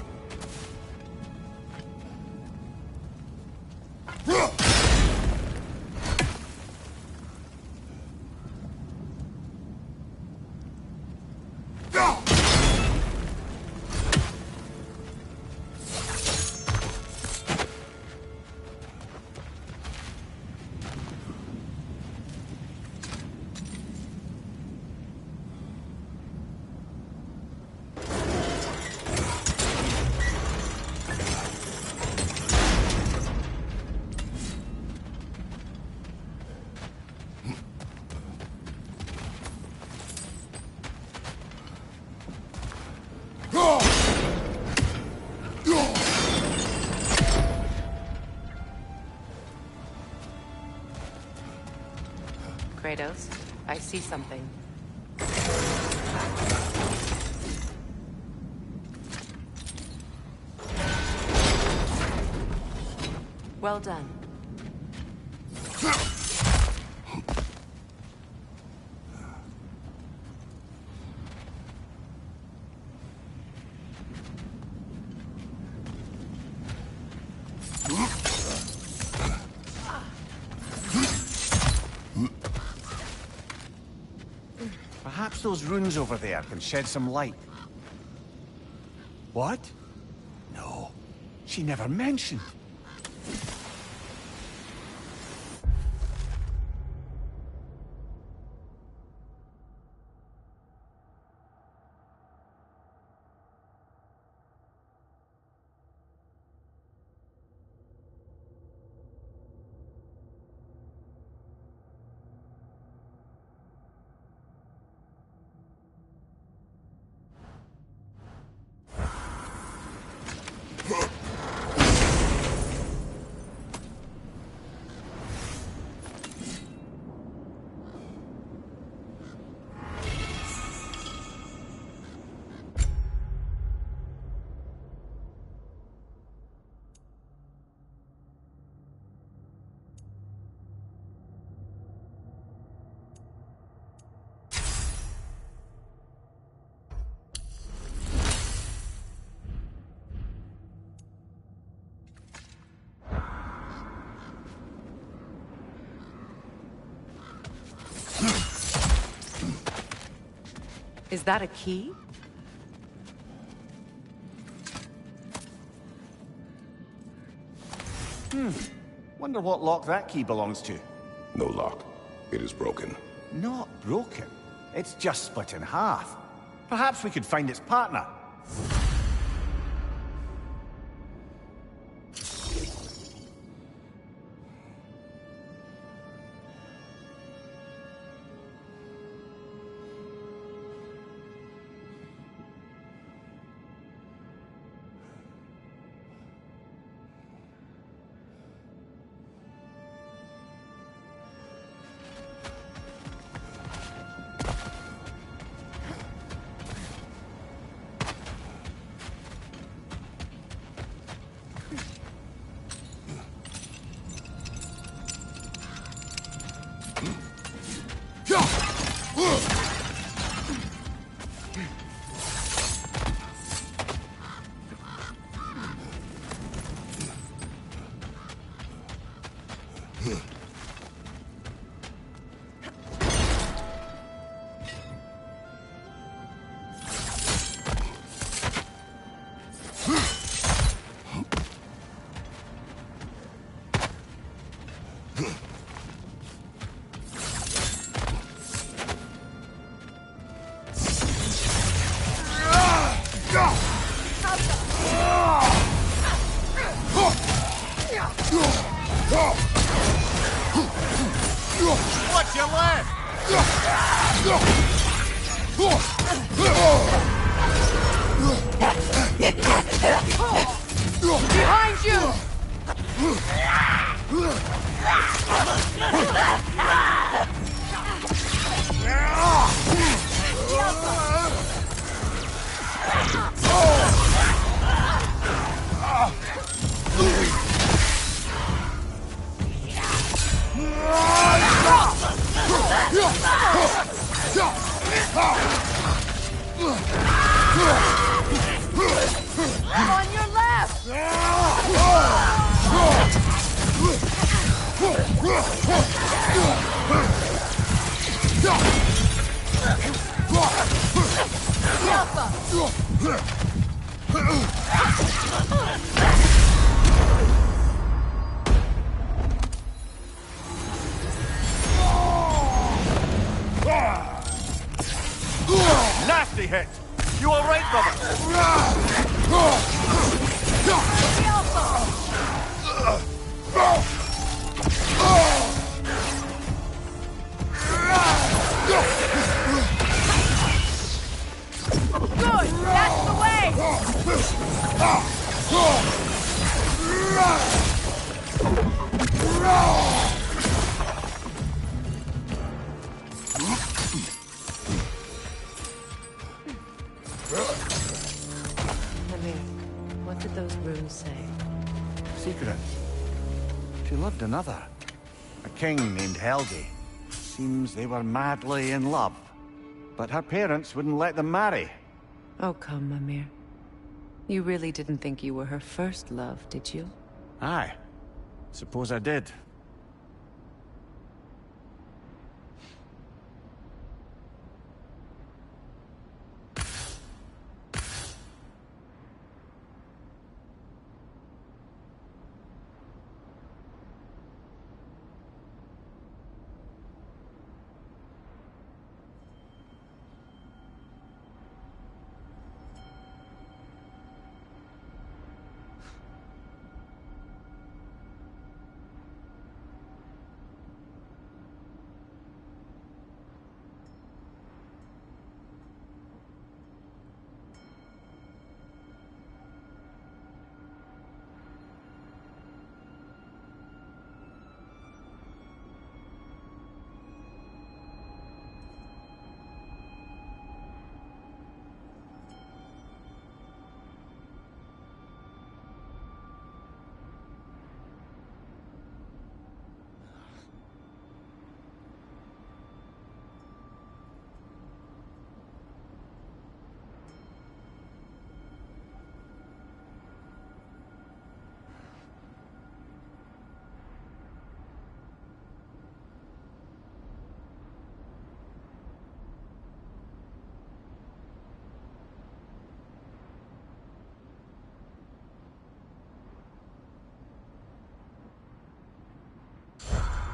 Kratos, I see something. Well done. Perhaps those runes over there can shed some light. What? No, she never mentioned. Is that a key? Wonder what lock that key belongs to. No lock. It is broken. Not broken. It's just split in half. Perhaps we could find its partner. What's your left? Behind you! On your left! Nasty hit! You all right, brother? Good! That's the way! Amir, what did those runes say? Secret. She loved another. A king named Helgi. Seems they were madly in love. But her parents wouldn't let them marry. Oh, come, Amir. You really didn't think you were her first love, did you? Aye. Suppose I did.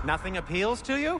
Nothing appeals to you?